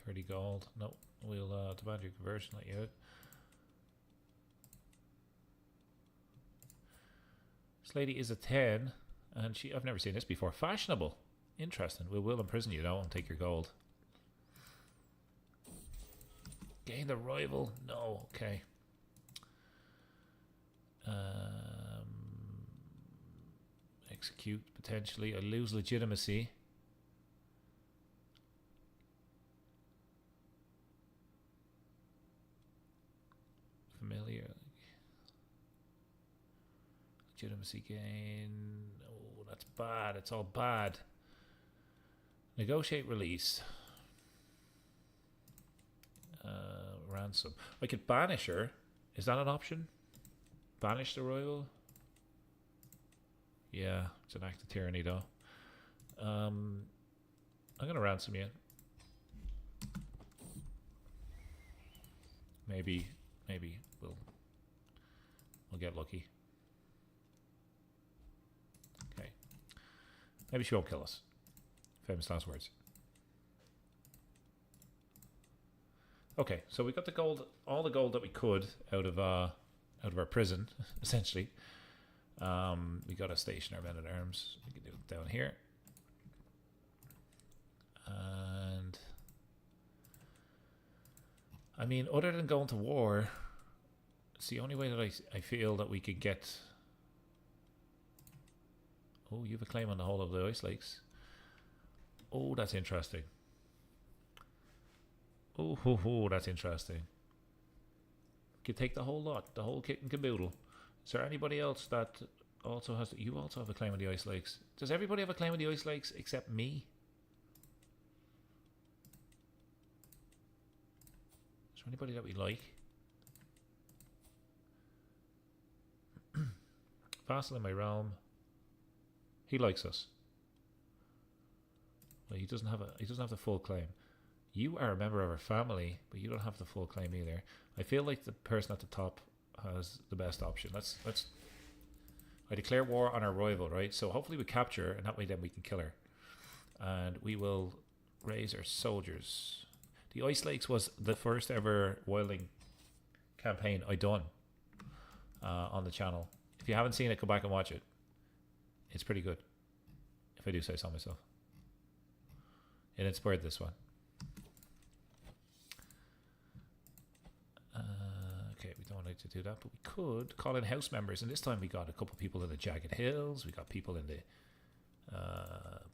$30 gold. No, we'll demand your conversion, let you out. This lady is a Thenn, and I've never seen this before. Fashionable. Interesting. We will imprison you though and take your gold. Gain the rival. No, okay. Execute potentially. I lose legitimacy. Familiar. Legitimacy gain. Oh, that's bad. It's all bad. Negotiate release. Ransom. I could banish her. Is that an option? Banish the rival? Yeah, it's an act of tyranny though. I'm gonna ransom you. Maybe we'll get lucky. Okay. Maybe she won't kill us. Famous last words. Okay, so we got the gold, all the gold that we could out of our prison, essentially. We got a stationer men at arms. We can do it down here. And I mean, other than going to war, it's the only way that I feel that we could get. Oh, you have a claim on the whole of the Ice Lakes. Oh, that's interesting. Oh, that's interesting. You take the whole lot, the whole kit and caboodle. Is there anybody else that also has? You also have a claim on the Ice Lakes. Does everybody have a claim on the Ice Lakes except me? Is there anybody that we like? Vassal in my realm. He likes us. Well, he doesn't have the full claim. You are a member of our family, but you don't have the full claim either. I feel like the person at the top has the best option. Let's I declare war on our rival, right? So hopefully we capture her, and that way then we can kill her. And we will raise our soldiers. The Ice Lakes was the first ever Wildling campaign I done on the channel. If you haven't seen it, go back and watch it. It's pretty good, if I do say so myself. It inspired this one. Okay, we don't need to do that, but we could call in house members, and this time we got a couple people in the Jagged Hills. We got people in the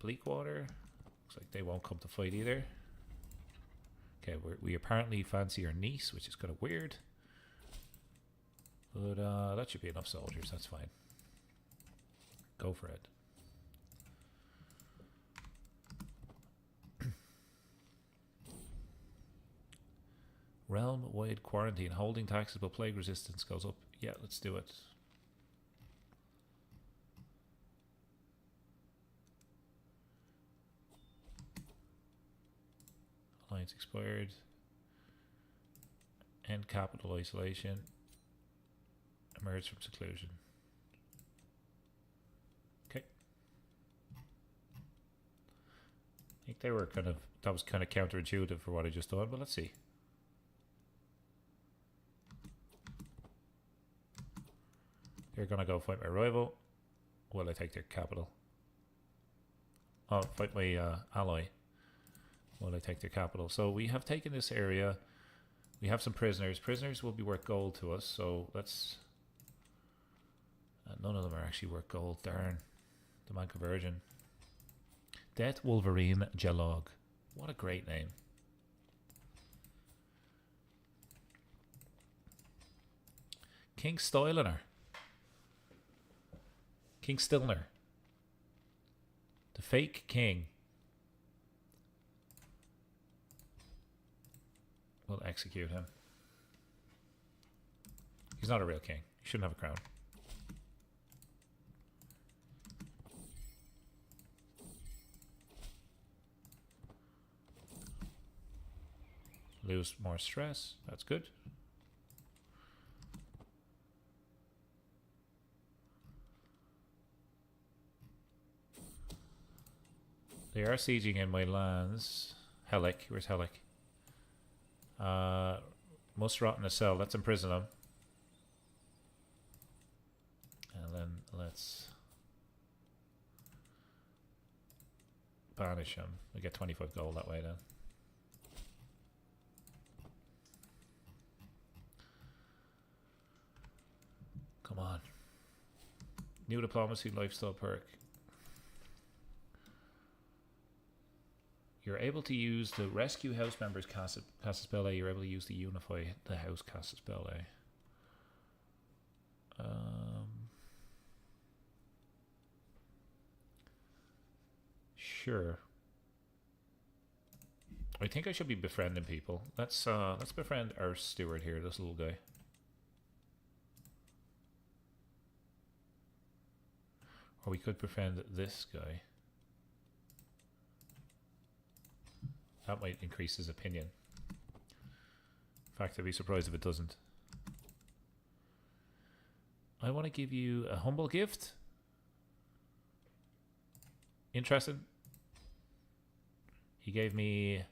Bleakwater. Looks like they won't come to fight either. Okay, we apparently fancy our niece, which is kind of weird, but that should be enough soldiers. That's fine. Go for it. Realm-wide quarantine. Holding taxes but plague resistance goes up. Yeah, let's do it. Alliance expired. End capital isolation. Emerge from seclusion. Okay. I think they were that was kind of counterintuitive for what I just done, but let's see. They're gonna go fight my rival. Will I take their capital? Oh, fight my ally. Will I take their capital? So we have taken this area. We have some prisoners. Prisoners will be worth gold to us. So let's. None of them are actually worth gold. Darn. The man conversion. Death Wolverine Jalog. What a great name. King Stoiliner. King Stilner. The fake king. We'll execute him. He's not a real king. He shouldn't have a crown. Lose more stress. That's good. They are sieging in my lands. Helic. Where's Helic? Must rot in a cell. Let's imprison him. And then let's banish him. We get 25 gold that way then. Come on. New diplomacy lifestyle perk. You're able to use the rescue house members cast a spell A. You're able to use the unify the house cast a spell A. Sure. I think I should be befriending people. Let's befriend our steward here, this little guy. Or we could befriend this guy. That might increase his opinion. In fact, I'd be surprised if it doesn't. I want to give you a humble gift. Interested? He gave me a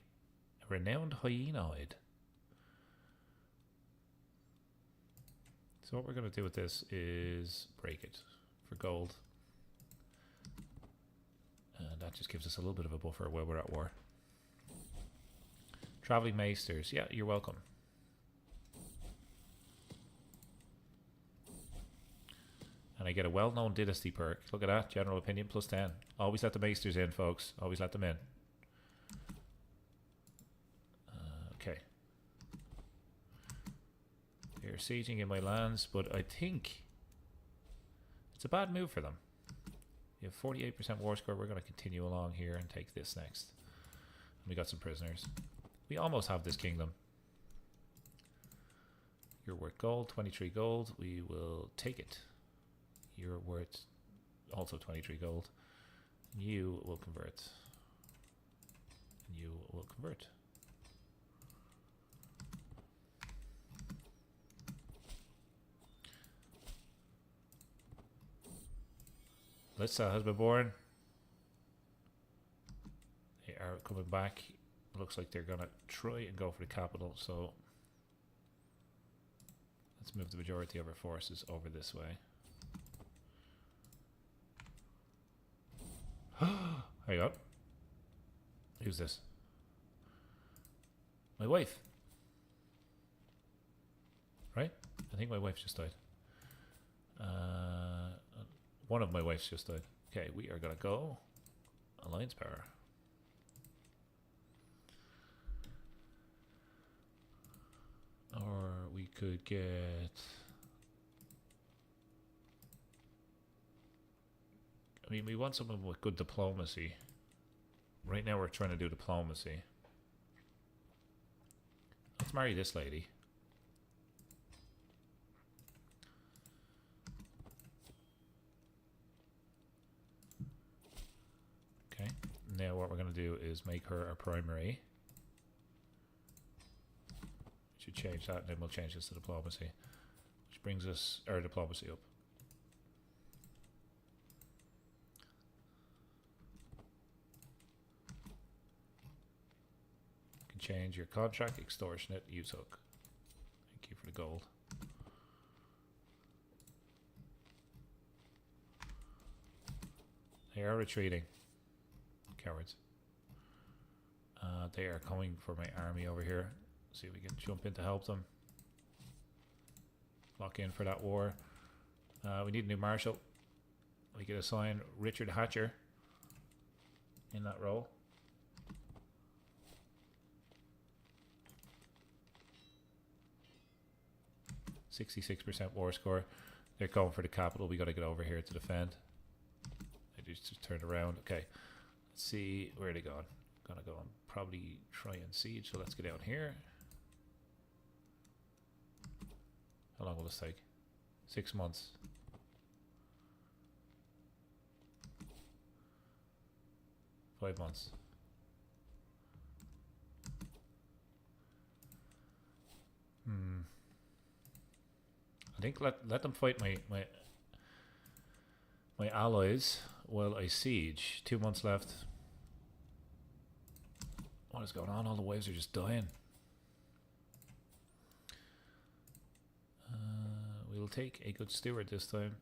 renowned hyenoid. So what we're going to do with this is break it for gold. And that just gives us a little bit of a buffer while we're at war. Traveling Maesters. Yeah, you're welcome. And I get a well-known dynasty perk. Look at that. General opinion plus 10. Always let the Maesters in, folks. Always let them in. Okay. They're sieging in my lands, but I think it's a bad move for them. You have 48% war score. We're going to continue along here and take this next. And we got some prisoners. We almost have this kingdom. You're worth gold, 23 gold. We will take it. You're worth also 23 gold. You will convert. You will convert. Lissa has been born. They are coming back. Looks like they're gonna try and go for the capital, so let's move the majority of our forces over this way. Hang on. Who's this? My wife. Right? I think my wife just died. One of my wives just died. Okay, we are gonna go alliance power. Or we could get... I mean, we want someone with good diplomacy. Right now we're trying to do diplomacy. Let's marry this lady. Okay, now what we're going to do is make her our primary. Should change that, and then we'll change this to diplomacy, which brings us our diplomacy up. You can change your contract, extortionate, use hook. Thank you for the gold. They are retreating, cowards. They are coming for my army over here. See if we can jump in to help them. Lock in for that war. We need a new marshal. We could assign Richard Hatcher in that role. 66% war score. They're going for the capital. We got to get over here to defend. They just turned around. Okay, let's see where they gone. Gonna go and probably try and siege. So let's get down here. How long will this take? 6 months. Five months. I think let them fight my allies while I siege. 2 months left. What is going on? All the waves are just dying. We'll take a good steward this time.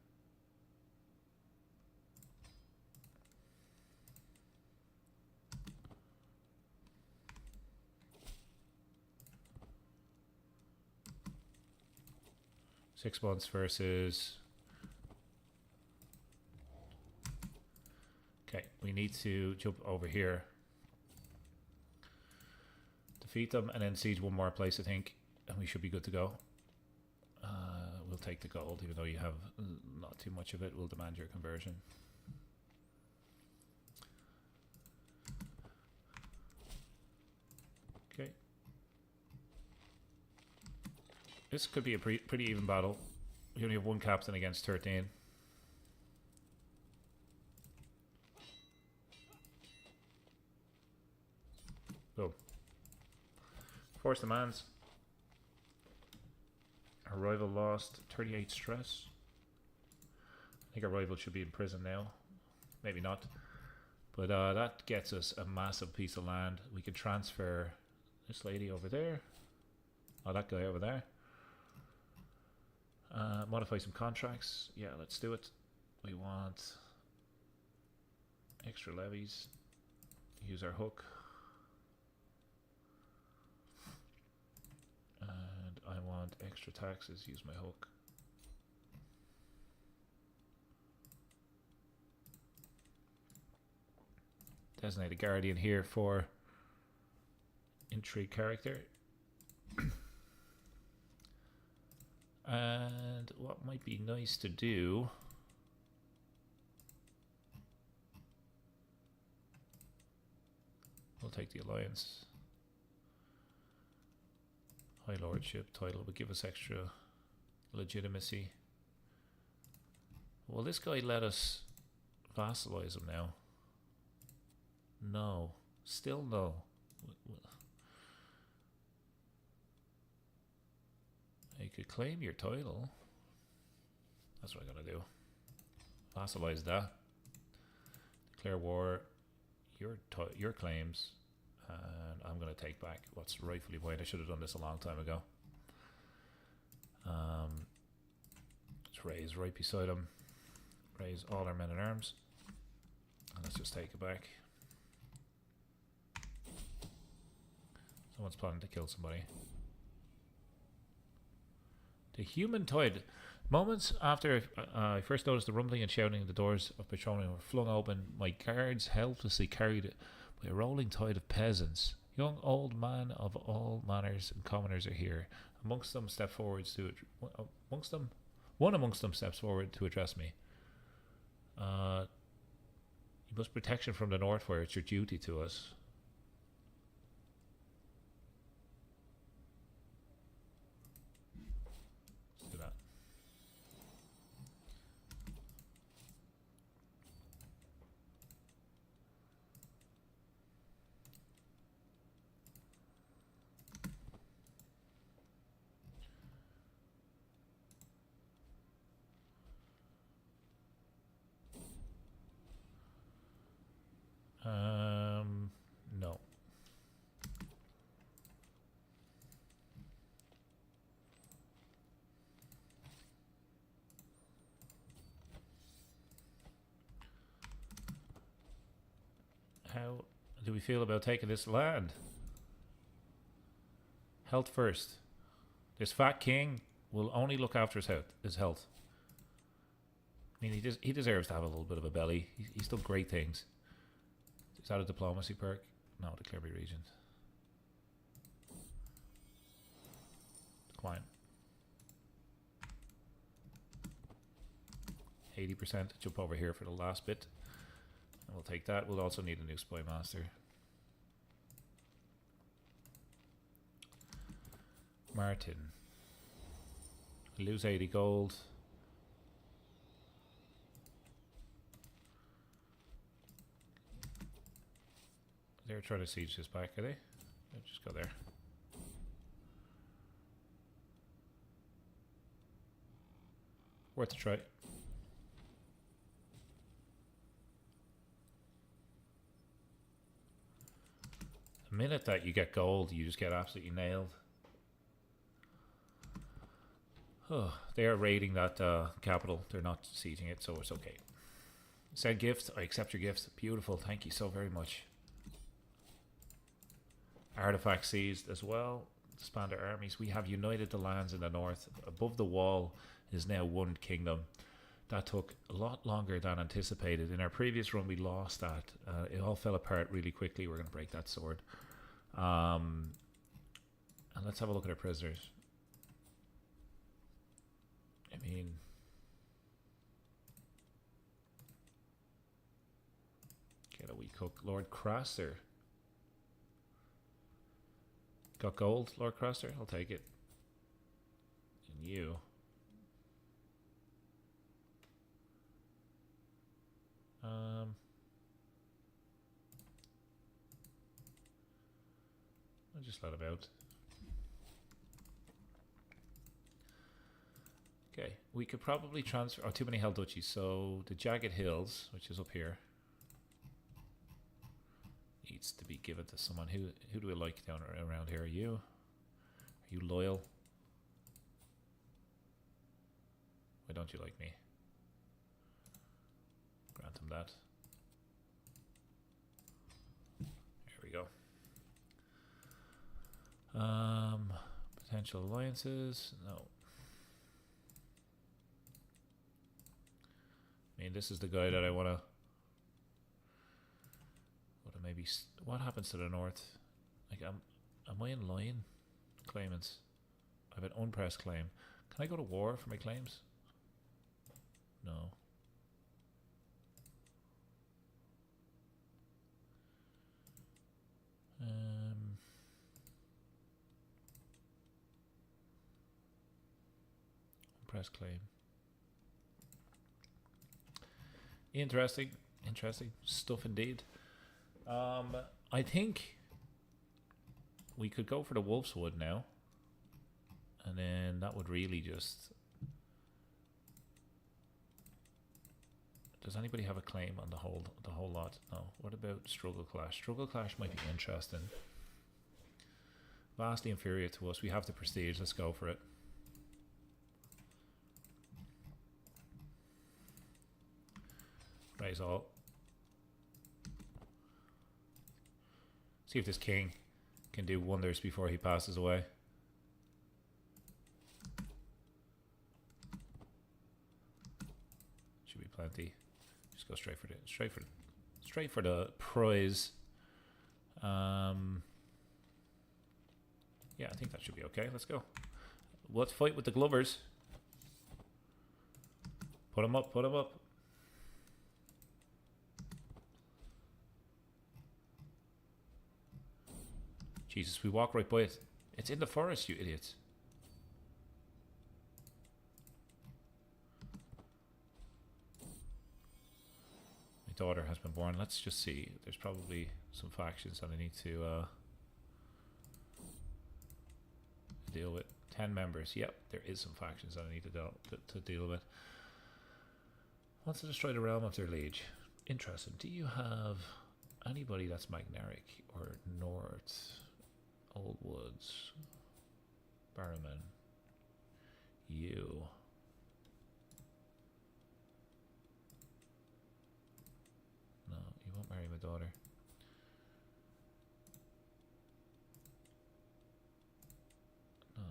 Six months versus... Okay, we need to jump over here. Defeat them and then siege one more place, I think. And we should be good to go. We'll take the gold, even though you have not too much of it. We'll demand your conversion. Okay. This could be a pretty even battle. We only have one captain against 13. Boom. Force demands. Our rival lost 38 stress. I think our rival should be in prison now. Maybe not. But that gets us a massive piece of land. We can transfer this lady over there. Oh, that guy over there. Modify some contracts. Yeah, let's do it. We want extra levies. Use our hook. And I want extra taxes. Use my hook. Designate a guardian here for intrigue character. And what might be nice to do, we'll take the alliance. High Lordship title would give us extra legitimacy. Will this guy let us vassalize him now? No. Still no. You could claim your title. That's what I'm gonna do. Vassalize that. Declare war. Your claims. And I'm gonna take back what's rightfully mine. I should have done this a long time ago. Let's raise right beside him. Raise all our men at arms. And let's just take it back. Someone's planning to kill somebody. The human tide. Moments after I first noticed the rumbling and shouting at the doors of patrolling were flung open, my guards helplessly carried by a rolling tide of peasants. Young, old, man of all manners and commoners are here. Amongst them step forwards to one amongst them steps forward to address me. You must protection from the north, where it's your duty to us. No. How do we feel about taking this land? Health first. This fat king will only look after his health. I mean, he deserves to have a little bit of a belly. He's done great things. Is that a diplomacy perk? No, declare me regent. Decline. 80%. Jump over here for the last bit. And we'll take that. We'll also need a new spy master. Martin. Lose 80 gold. They're trying to siege this back, are they? Let's just go there. Worth a try. The minute that you get gold, you just get absolutely nailed. Oh, they are raiding that capital. They're not sieging it, so it's okay. Send gift. I accept your gift. Beautiful. Thank you so very much. Artifact seized as well. Expand our armies. We have united the lands in the north. Above the wall is now one kingdom. That took a lot longer than anticipated. In our previous run, we lost that. It all fell apart really quickly. We're going to break that sword. And let's have a look at our prisoners. I mean, get a wee cook. Lord Crusader. Got gold, Lord Crusader? I'll take it. And you. I'll just let him out. Okay, we could probably transfer. Oh, too many held duchies. So the Jagged Hills, which is up here, needs to be given to someone. Who do we like down around here? Are you loyal? Why don't you like me? Grant him that. There we go. Potential alliances? No. I mean, this is the guy that I want to maybe. What happens to the north? Like, am I in line? Claimants. I have an unpressed claim. Can I go to war for my claims? No. Unpressed claim. Interesting stuff indeed. I think we could go for the Wolf's Wood now, and then that would really just. Does anybody have a claim on the whole lot? No. What about Struggle Clash? Struggle Clash might be interesting. Vastly inferior to us. We have the prestige. Let's go for it. Raise all. See if this king can do wonders before he passes away. Should be plenty. Just go straight for the prize. Yeah, I think that should be okay. Let's go. Let's fight with the Glovers. Put them up. Put them up. Jesus, we walk right by it. It's in the forest, you idiots. My daughter has been born. Let's just see. There's probably some factions that I need to deal with. 10 members. Yep, there is some factions that I need to deal with. Wants to destroy the realm of their liege. Interesting. Do you have anybody that's Magnaric or North? Old Woods. Barrowman. You. No, you won't marry my daughter. No.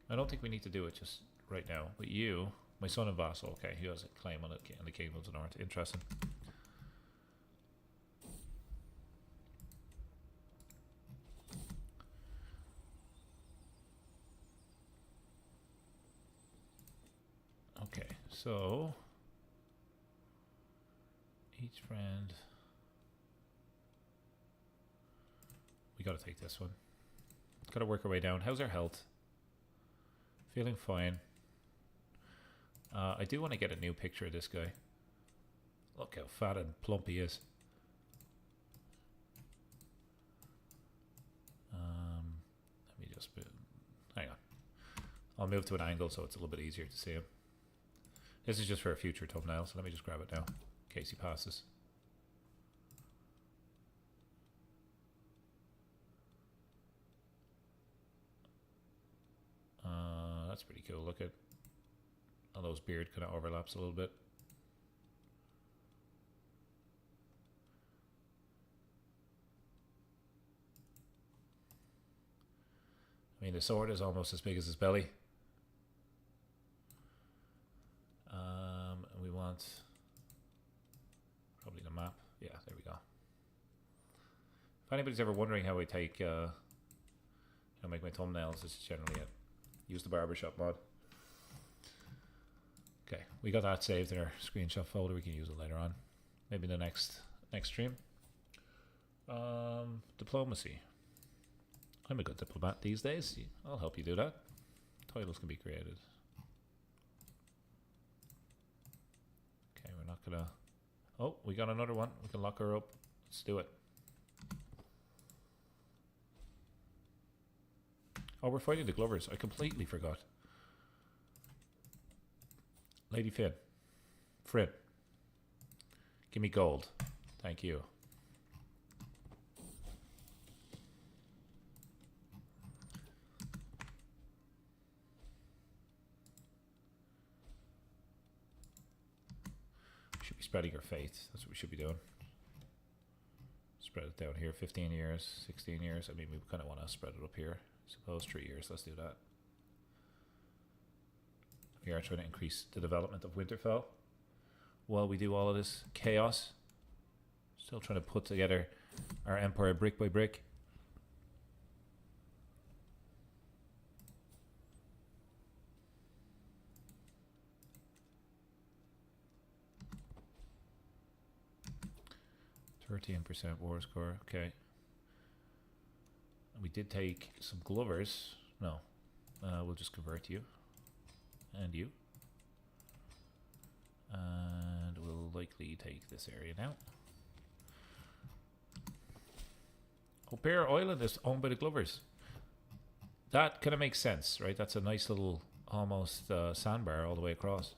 I don't think we need to do it just right now. But you, my son and vassal, okay, he has a claim on it in the Kingdom of the North. Interesting. Okay, so each friend. We gotta take this one. Gotta work our way down. How's our health? Feeling fine. I do want to get a new picture of this guy. Look how fat and plump he is. Let me just move. Hang on. I'll move to an angle so it's a little bit easier to see him. This is just for a future thumbnail, so let me just grab it now in case he passes. That's pretty cool. Look at although his beard kind of overlaps a little bit. I mean, the sword is almost as big as his belly. We want probably the map. Yeah, there we go. If anybody's ever wondering how I take, make my thumbnails, this is generally it. Use the barbershop mod. Okay, we got that saved in our screenshot folder. We can use it later on, maybe the next stream. Diplomacy. I'm a good diplomat these days. I'll help you do that. Titles can be created. Okay, we're not gonna. Oh, we got another one. We can lock her up. Let's do it. Oh, we're fighting the Glovers. I completely forgot. Lady Finn. Frid. Give me gold. Thank you. We should be spreading our faith. That's what we should be doing. Spread it down here. 15 years, 16 years. I mean, we kind of want to spread it up here. Suppose 3 years. Let's do that. We are trying to increase the development of Winterfell while we do all of this chaos. Still trying to put together our empire brick by brick. %13% war score. Okay. We did take some Glovers. No. We'll just convert you. And you. And we'll likely take this area now. Opera Island is owned by the Glovers. That kind of makes sense, right? That's a nice little, almost sandbar all the way across.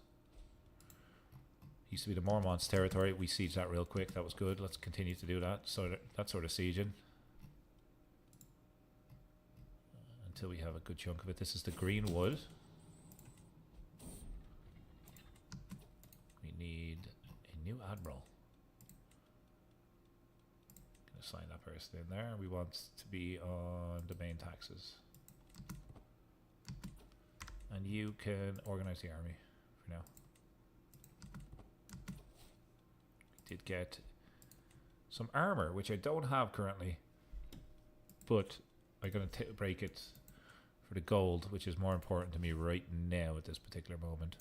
Used to be the Mormont's territory. We sieged that real quick. That was good. Let's continue to do that. So that sort of sieging. Until we have a good chunk of it. This is the Greenwood. We need a new admiral. Gonna sign that person in there. We want to be on domain taxes. And you can organize the army for now. We did get some armor, which I don't have currently, but I'm gonna break it for the gold, which is more important to me right now at this particular moment.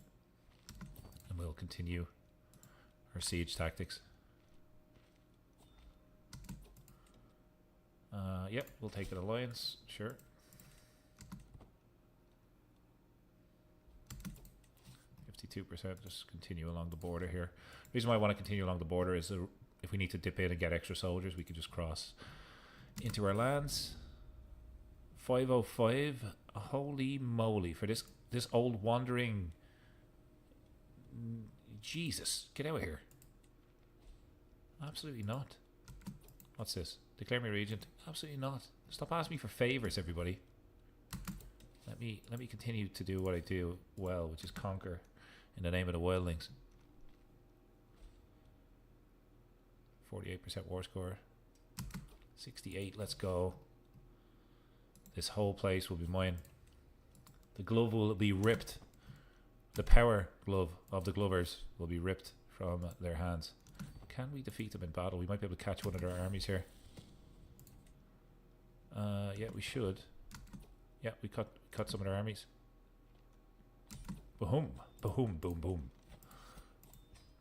And we'll continue our siege tactics. Yep, we'll take an alliance, sure. 52%, just continue along the border here. The reason why I want to continue along the border is if we need to dip in and get extra soldiers, we can just cross into our lands. 505, holy moly, for this old wandering, Jesus, get out of here. Absolutely not. What's this? Declare me regent? Absolutely not. Stop asking me for favors, everybody. Let me continue to do what I do well, which is conquer in the name of the Wildlings. 48% war score. 68, let's go. This whole place will be mine. The glove will be ripped. The power glove of the Glovers will be ripped from their hands. Can we defeat them in battle? We might be able to catch one of their armies here. Yeah, we should. Yeah, we cut some of their armies. Boom. Boom, boom, boom.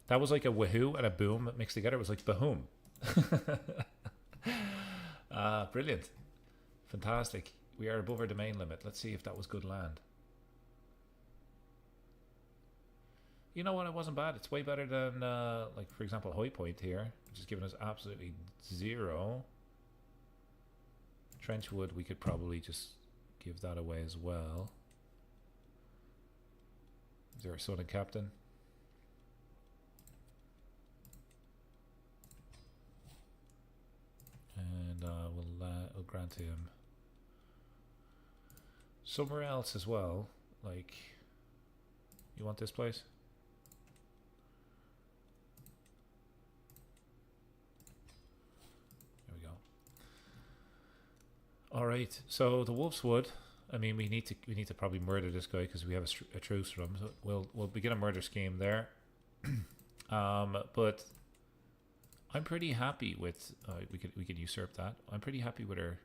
That was like a woohoo and a boom mixed together. It was like bahoom. Brilliant. Fantastic. We are above our domain limit. Let's see if that was good land. You know what? It wasn't bad. It's way better than, like, for example, High Point here, which is giving us absolutely 0. Trenchwood, we could probably just give that away as well. Is there a son and captain? And we'll grant him somewhere else as well. Like, you want this place? There we go. All right. So the Wolf's Wood. I mean, we need to probably murder this guy because we have a truce from him. So we'll begin a murder scheme there. But I'm pretty happy with we could usurp that. I'm pretty happy with her.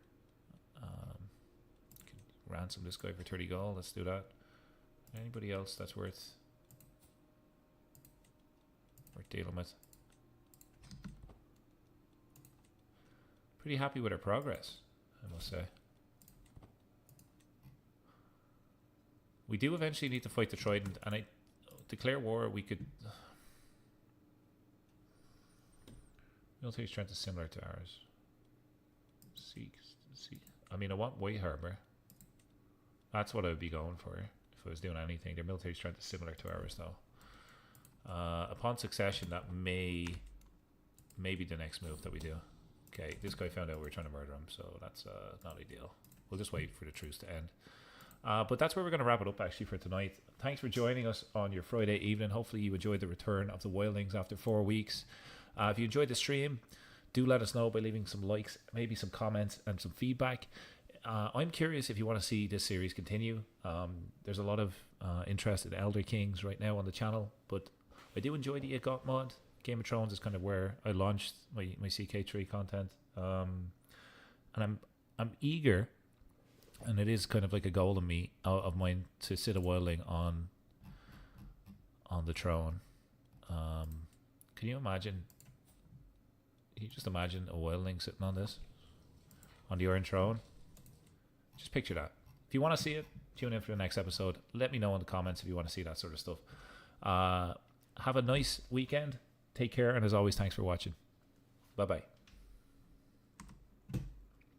Ransom this guy for 30 gold. Let's do that. Anybody else that's worth dealing with? Pretty happy with her progress, I must say. We do eventually need to fight the Trident, and I declare war. We could. Military strength is similar to ours. See. I mean, I want White Harbor. That's what I would be going for if I was doing anything. Their military strength is similar to ours, though. Upon succession, that may be the next move that we do. Okay, this guy found out we were trying to murder him, so that's not ideal. We'll just wait for the truce to end. But that's where we're going to wrap it up, actually, for tonight. Thanks for joining us on your Friday evening. Hopefully you enjoyed the return of the Wildlings after 4 weeks. If you enjoyed the stream, do let us know by leaving some likes, maybe some comments and some feedback. I'm curious if you want to see this series continue. There's a lot of interest in Elder Kings right now on the channel, but I do enjoy the AGOT mod. Game of Thrones is kind of where I launched my CK3 content, and I'm eager, and it is kind of like a goal of mine to sit a Wildling on the throne. Can you imagine? Can you just imagine a Wildling sitting on the Iron Throne? Just picture that. If you want to see it, tune in for the next episode. Let me know in the comments if you want to see that sort of stuff. Have a nice weekend. Take care, and as always, thanks for watching. Bye-bye.